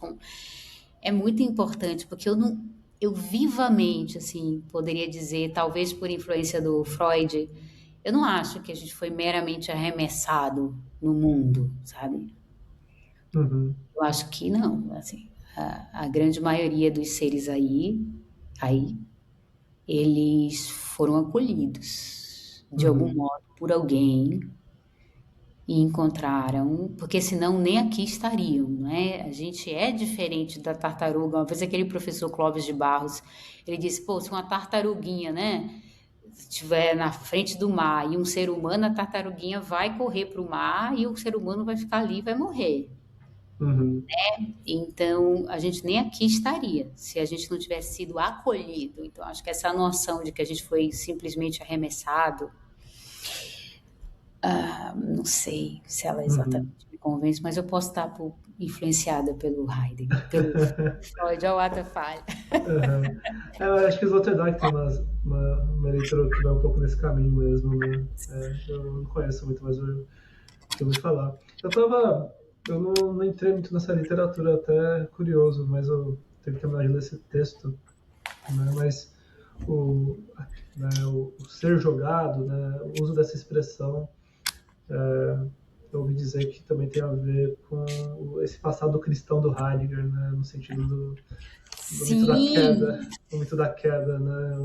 é muito importante, porque eu não, eu vivamente, assim, poderia dizer, talvez por influência do Freud, eu não acho que a gente foi meramente arremessado no mundo, sabe? Uhum. Eu acho que não, assim, a grande maioria dos seres aí, eles foram acolhidos de algum Uhum. modo por alguém e encontraram, porque senão nem aqui estariam, não é? A gente é diferente da tartaruga. Uma vez aquele professor Clóvis de Barros, ele disse, pô, se uma tartaruguinha, né, estiver na frente do mar e um ser humano, a tartaruguinha vai correr para o mar e o ser humano vai ficar ali e vai morrer. Uhum. Então, a gente nem aqui estaria se a gente não tivesse sido acolhido. Então, acho que essa noção de que a gente foi simplesmente arremessado, não sei se ela exatamente Uhum. me convence, mas eu posso estar influenciada pelo Heidegger, pelo Freud, ao ato falha. Uhum. Eu acho que os Sloterdijk tem uma leitura que vai um pouco nesse caminho mesmo, né? Eu não conheço muito, mas eu já ouvi falar. Eu não entrei muito nessa literatura, até curioso, mas eu tenho que terminar de ler esse texto, né? Mas o, o ser jogado, né? O uso dessa expressão, eu ouvi dizer que também tem a ver com esse passado cristão do Heidegger, né? No sentido do mito da queda, Sim, o mito da queda, né?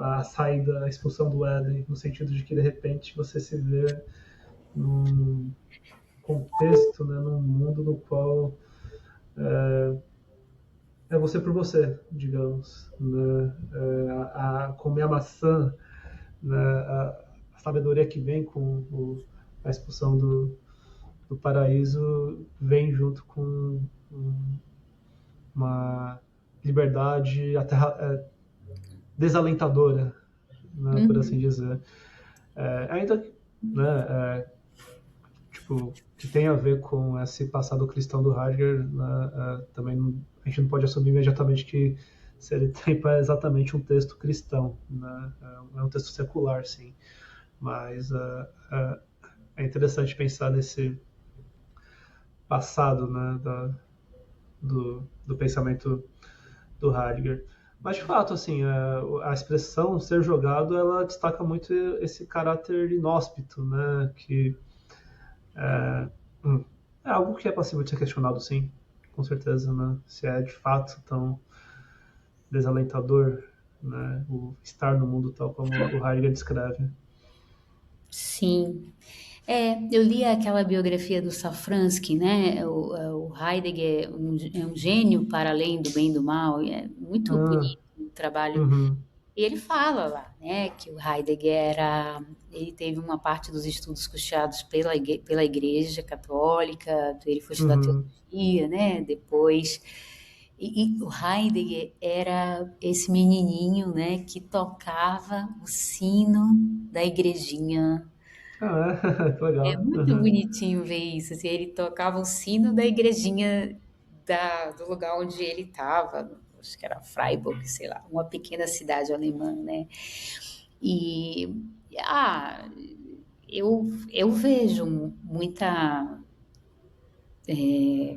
A saída, a expulsão do Éden, no sentido de que de repente você se vê num contexto, né, num mundo no qual é você por você, digamos, né? Comer a maçã, né? A sabedoria que vem com a expulsão do paraíso vem junto com uma liberdade até desalentadora, né, por assim dizer. Ainda, né, tipo, que tem a ver com esse passado cristão do Heidegger, né, também a gente não pode assumir imediatamente que se ele tem exatamente um texto cristão, né, é um texto secular, sim, mas é interessante pensar nesse passado, né, do pensamento do Heidegger. Mas de fato, assim, a expressão ser jogado, ela destaca muito esse caráter inóspito, né, que hum, é algo que é passível de ser questionado, sim, com certeza, né? Se é de fato tão desalentador, né? O estar no mundo tal como o Heidegger descreve. sim. Eu li aquela biografia do Safransky, né? O Heidegger é um gênio para além do bem e do mal, e é muito Ah, bonito o trabalho. uhum, E ele fala lá, né, que o Heidegger ele teve uma parte dos estudos custeados pela Igreja Católica, ele foi estudar uhum. teologia, né, depois. E o Heidegger era esse menininho, né, que tocava o sino da igrejinha. Ah, é, que É legal. muito Uhum, bonitinho ver isso, assim, ele tocava o sino da igrejinha do lugar onde ele estava, acho que era Freiburg, sei lá, uma pequena cidade alemã, né? E ah, eu vejo muita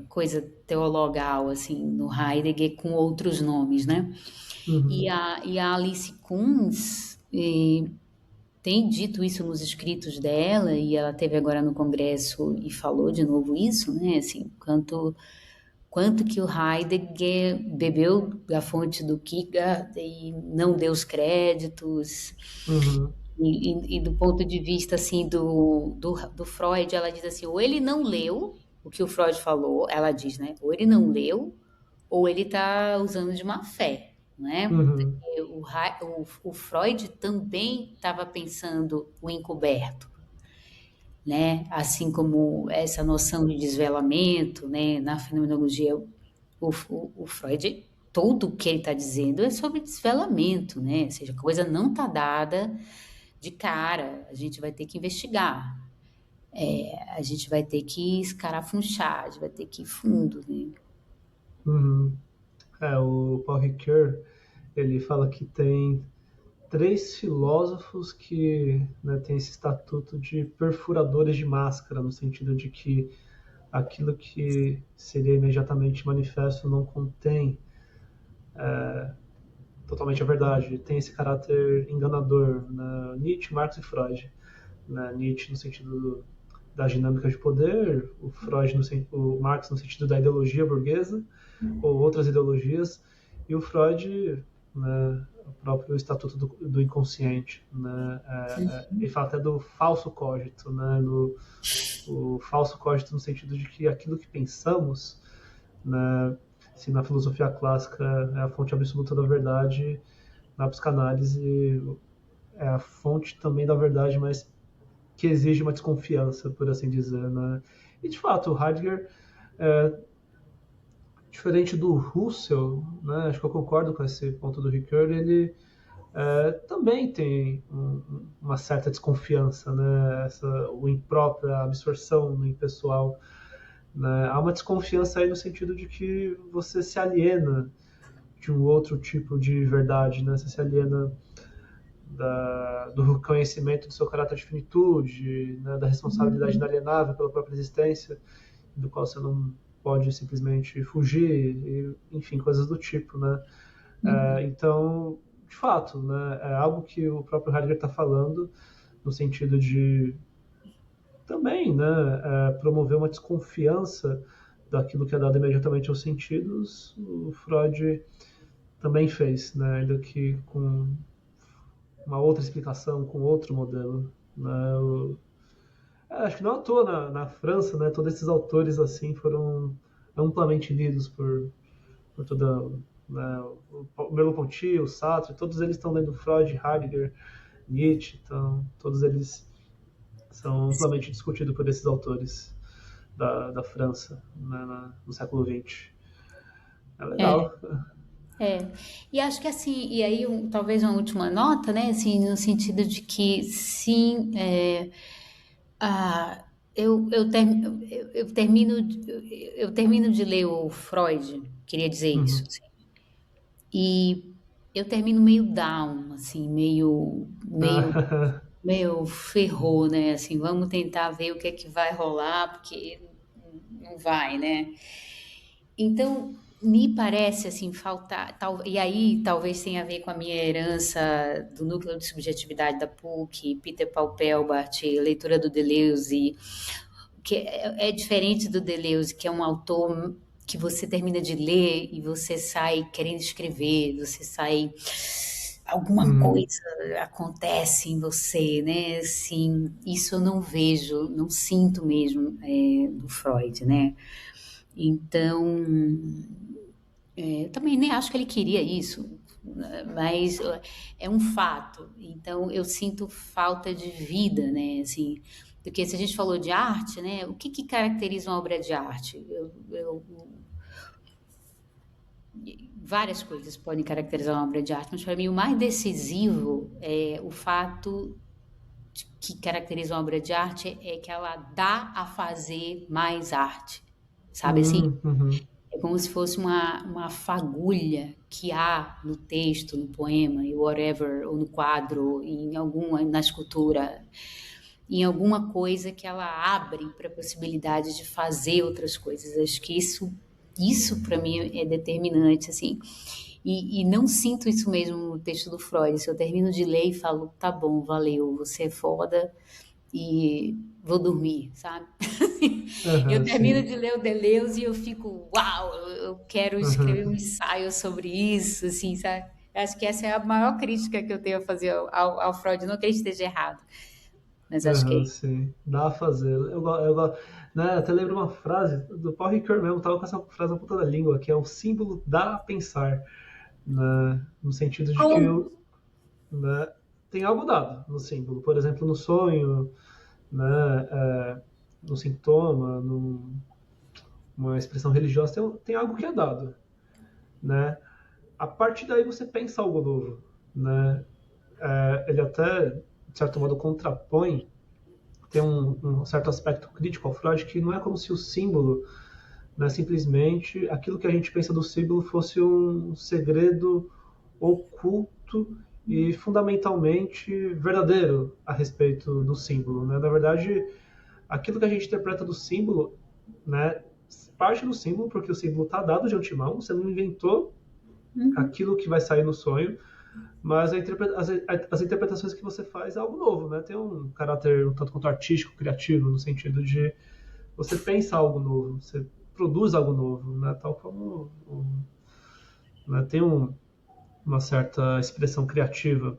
coisa teologal, assim, no Heidegger com outros nomes, né? E Uhum. a Alice Kunz tem dito isso nos escritos dela, e ela teve agora no congresso e falou de novo isso, né? Assim, quanto que o Heidegger bebeu da fonte do Kierkegaard e não deu os créditos. Uhum. E do ponto de vista assim do Freud, ela diz assim, ou ele não leu o que o Freud falou, ela diz, né? Ou ele não leu, ou ele está usando de má fé, né? Uhum. Porque o Freud também estava pensando o encoberto, né? Assim como essa noção de desvelamento, né? Na fenomenologia, o Freud, tudo o que ele está dizendo é sobre desvelamento, né? Ou seja, a coisa não está dada de cara, a gente vai ter que investigar, a gente vai ter que escarafunchar, a gente vai ter que ir fundo, né? Uhum. O Paul Ricoeur, ele fala que tem três filósofos que, né, têm esse estatuto de perfuradores de máscara, no sentido de que aquilo que seria imediatamente manifesto não contém totalmente a verdade, tem esse caráter enganador, né? Nietzsche, Marx e Freud. Né? Nietzsche no sentido das dinâmicas de poder, o Marx no sentido da ideologia burguesa ou outras ideologias, e o Freud, né, o próprio estatuto do inconsciente, né, ele fala até do falso cogito, né, o falso cogito no sentido de que aquilo que pensamos, né, se na filosofia clássica é a fonte absoluta da verdade, na psicanálise é a fonte também da verdade, mas que exige uma desconfiança, por assim dizer, né? E de fato, o Heidegger, é, diferente do Russell, né? Acho que eu concordo com esse ponto do Ricoeur, ele também tem uma certa desconfiança, né? O impróprio, a absorção no impessoal, né? Há uma desconfiança aí no sentido de que você se aliena de um outro tipo de verdade, né? Você se aliena do reconhecimento do seu caráter de finitude, né, da responsabilidade inalienável pela própria existência, do qual você não pode simplesmente fugir, e, enfim, coisas do tipo, né? Então, de fato, né, é algo que o próprio Heidegger está falando no sentido de também, né, promover uma desconfiança daquilo que é dado imediatamente aos sentidos. O Freud também fez, né, ainda que com uma outra explicação, com outro modelo. Né? Acho que não à toa na França, né, todos esses autores assim foram amplamente lidos por toda, né, o Merleau-Ponty, o Sartre, todos eles estão lendo Freud, Heidegger, Nietzsche, então todos eles são amplamente discutidos por esses autores da França, né, no século XX. É É, legal. é. E acho que assim, e aí talvez uma última nota, né? Assim, no sentido de que sim, ah, eu termino de ler o Freud, queria dizer isso, Uhum. assim, e eu termino meio down, assim, meio ferrou, né? Assim, vamos tentar ver o que é que vai rolar, porque não vai, né? Então, me parece assim faltar, e aí talvez tenha a ver com a minha herança do núcleo de subjetividade da PUC, Peter Paul Pelbart, leitura do Deleuze, que é diferente do Deleuze, que é um autor que você termina de ler e você sai querendo escrever, você sai alguma Uhum. coisa acontece em você, né? Assim, isso eu não vejo, não sinto mesmo do Freud, né? Então, eu também nem acho que ele queria isso, né, mas é um fato. Então, eu sinto falta de vida, né? Assim, porque se a gente falou de arte, né? O que que caracteriza uma obra de arte? Várias coisas podem caracterizar uma obra de arte, mas para mim o mais decisivo é o fato que caracteriza uma obra de arte é que ela dá a fazer mais arte, sabe assim? Uhum. É como se fosse uma fagulha que há no texto, no poema, e whatever, ou no quadro, em alguma, na escultura, em alguma coisa que ela abre para a possibilidade de fazer outras coisas. Acho que isso Isso para mim é determinante, assim. E não sinto isso mesmo no texto do Freud. Se eu termino de ler e falo, tá bom, valeu, você é foda e vou dormir, sabe? Eu Aham, termino sim. de ler o Deleuze e eu fico, uau, eu quero escrever um Aham, ensaio sobre isso, assim, sabe? Eu acho que essa é a maior crítica que eu tenho a fazer ao Freud. Não que ele esteja errado, mas acho que é aham, isso. sim. Dá a fazer. Né, até lembro uma frase do Paul Ricoeur mesmo, tava com essa frase na ponta da língua, que é o símbolo dá a pensar, né, no sentido de que né, tem algo dado no símbolo. Por exemplo, no sonho, né, no sintoma, numa expressão religiosa, tem algo que é dado, né? A partir daí você pensa algo novo, né? Ele até, de certo modo, contrapõe, tem um certo aspecto crítico ao Freud, que não é como se o símbolo, né, simplesmente aquilo que a gente pensa do símbolo fosse um segredo oculto e fundamentalmente verdadeiro a respeito do símbolo, né? Na verdade, aquilo que a gente interpreta do símbolo, né, parte do símbolo, porque o símbolo está dado de antemão, você não inventou Uhum. aquilo que vai sair no sonho, mas as interpretações que você faz é algo novo, né? Tem um caráter um tanto quanto artístico, criativo, no sentido de você pensa algo novo, você produz algo novo, né? Tal como né, tem uma certa expressão criativa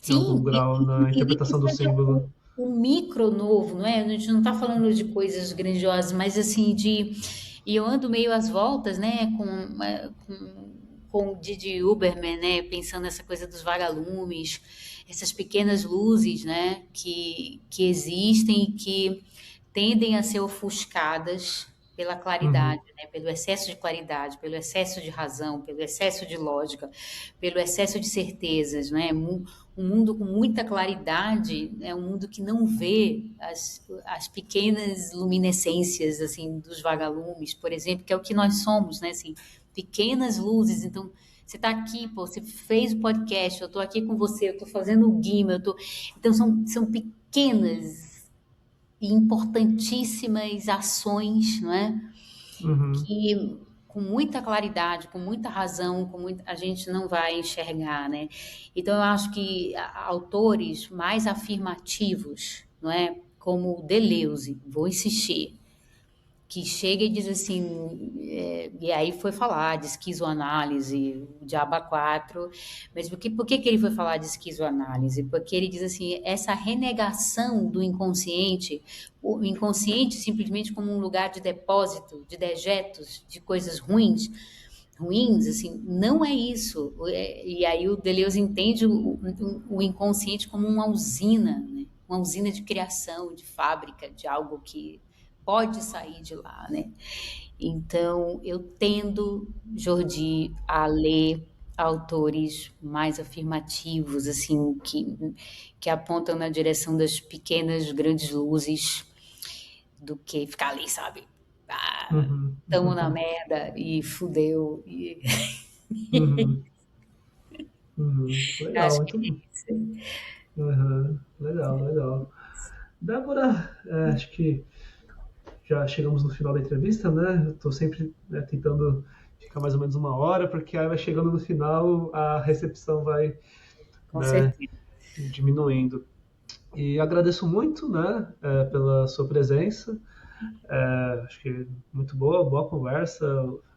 em algum Sim, grau na nem que interpretação do seja símbolo. o micro novo, não é? A gente não está falando de coisas grandiosas, mas assim, de. E eu ando meio às voltas, né, com o Didi Uberman, né, pensando nessa coisa dos vagalumes, essas pequenas luzes, né, que existem e que tendem a ser ofuscadas pela claridade, Uhum, né, pelo excesso de claridade, pelo excesso de razão, pelo excesso de lógica, pelo excesso de certezas, né? Um mundo com muita claridade é um mundo que não vê as pequenas luminescências assim dos vagalumes, por exemplo, que é o que nós somos, né? Assim, pequenas luzes. Então, você está aqui, pô, você fez o podcast, eu estou aqui com você, eu estou fazendo o Guima, eu tô. Então, são pequenas e importantíssimas ações, não é? uhum, Que com muita claridade, com muita razão, a gente não vai enxergar, né? Então eu acho que autores mais afirmativos, não é? Como o Deleuze, vou insistir, que chega e diz assim, e aí foi falar de esquizoanálise, de aba 4, mas por que ele foi falar de esquizoanálise? Porque ele diz assim, essa renegação do inconsciente, o inconsciente simplesmente como um lugar de depósito, de dejetos, de coisas ruins, assim, não é isso. E aí o Deleuze entende o inconsciente como uma usina, né? Uma usina de criação, de fábrica, de algo que pode sair de lá, né? Então, eu tendo, Jordi, a ler autores mais afirmativos, assim, que apontam na direção das pequenas, grandes luzes, do que ficar ali, sabe? Ah, uhum, tamo na uhum, merda e fudeu. E uhum, uhum. Legal, acho muito que é bom. isso. Uhum, legal, legal. Débora, acho que já chegamos no final da entrevista, né? Eu tô sempre, né, tentando ficar mais ou menos uma hora, porque aí vai chegando no final, a recepção vai, Com né, certeza. diminuindo. E agradeço muito, né, pela sua presença. Acho que muito boa conversa.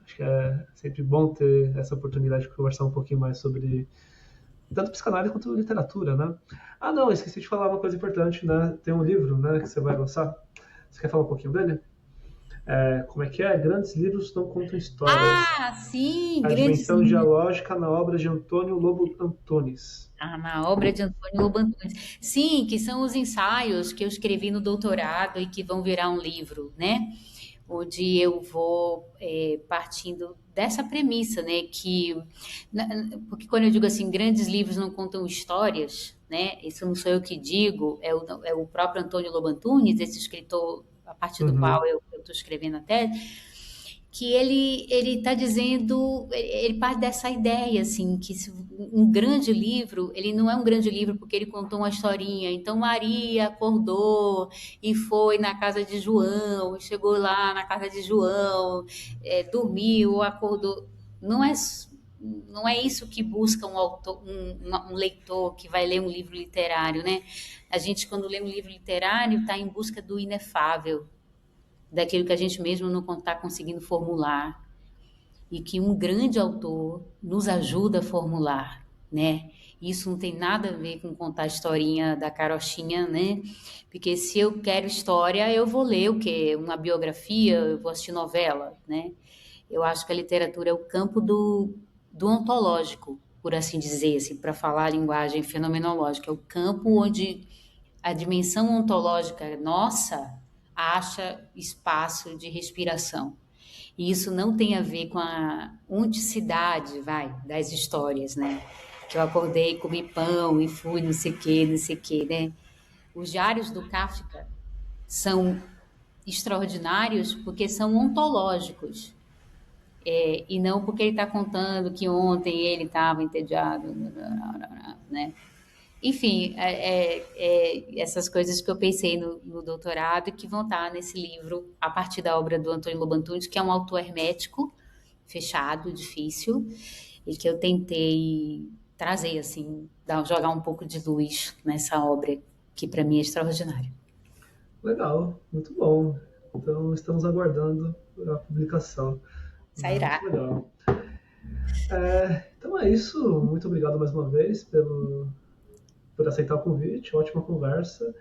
Acho que é sempre bom ter essa oportunidade de conversar um pouquinho mais sobre tanto psicanálise quanto literatura, né? Ah, não, esqueci de falar uma coisa importante, né? Tem um livro, né, que você vai lançar. Você quer falar um pouquinho dele? Como é que é? Grandes livros não contam histórias. Ah, sim, A grandes dimensão livros. dialógica na obra de Antônio Lobo Antunes. Ah, na obra de Antônio Lobo Antunes. Sim, que são os ensaios que eu escrevi no doutorado e que vão virar um livro, né? Onde eu vou partindo dessa premissa, né? Porque quando eu digo assim, grandes livros não contam histórias, né? Isso não sou eu que digo, é o próprio Antônio Lobo Antunes, esse escritor a partir do qual Uhum, eu estou escrevendo a tese, que ele está dizendo, ele parte dessa ideia assim que um grande livro, ele não é um grande livro porque ele contou uma historinha. Então Maria acordou e foi na casa de João, chegou lá na casa de João, dormiu, acordou. Não é não é isso que busca um autor, um leitor que vai ler um livro literário, né? A gente, quando lê um livro literário, está em busca do inefável, daquilo que a gente mesmo não está conseguindo formular e que um grande autor nos ajuda a formular, né? Isso não tem nada a ver com contar a historinha da carochinha, né? Porque se eu quero história, eu vou ler o quê? Uma biografia, eu vou assistir novela, né? Eu acho que a literatura é o campo do ontológico, por assim dizer, assim, para falar a linguagem fenomenológica, é o campo onde a dimensão ontológica nossa acha espaço de respiração. E isso não tem a ver com a unicidade, vai, das histórias, né? Que eu acordei, comi pão e fui não sei o quê, né? Os diários do Kafka são extraordinários porque são ontológicos. E não porque ele está contando que ontem ele estava entediado, né? Enfim, essas coisas que eu pensei no doutorado e que vão estar nesse livro a partir da obra do Antônio Lobo Antunes, que é um autor hermético, fechado, difícil, e que eu tentei trazer, assim, jogar um pouco de luz nessa obra, que para mim é extraordinária. Legal, muito bom. Então, estamos aguardando a publicação. Sairá. Muito legal. Então é isso. Muito obrigado mais uma vez por aceitar o convite. Ótima conversa.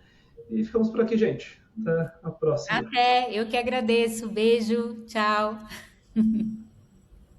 E ficamos por aqui, gente. Até a próxima. Até, eu que agradeço. Beijo, tchau.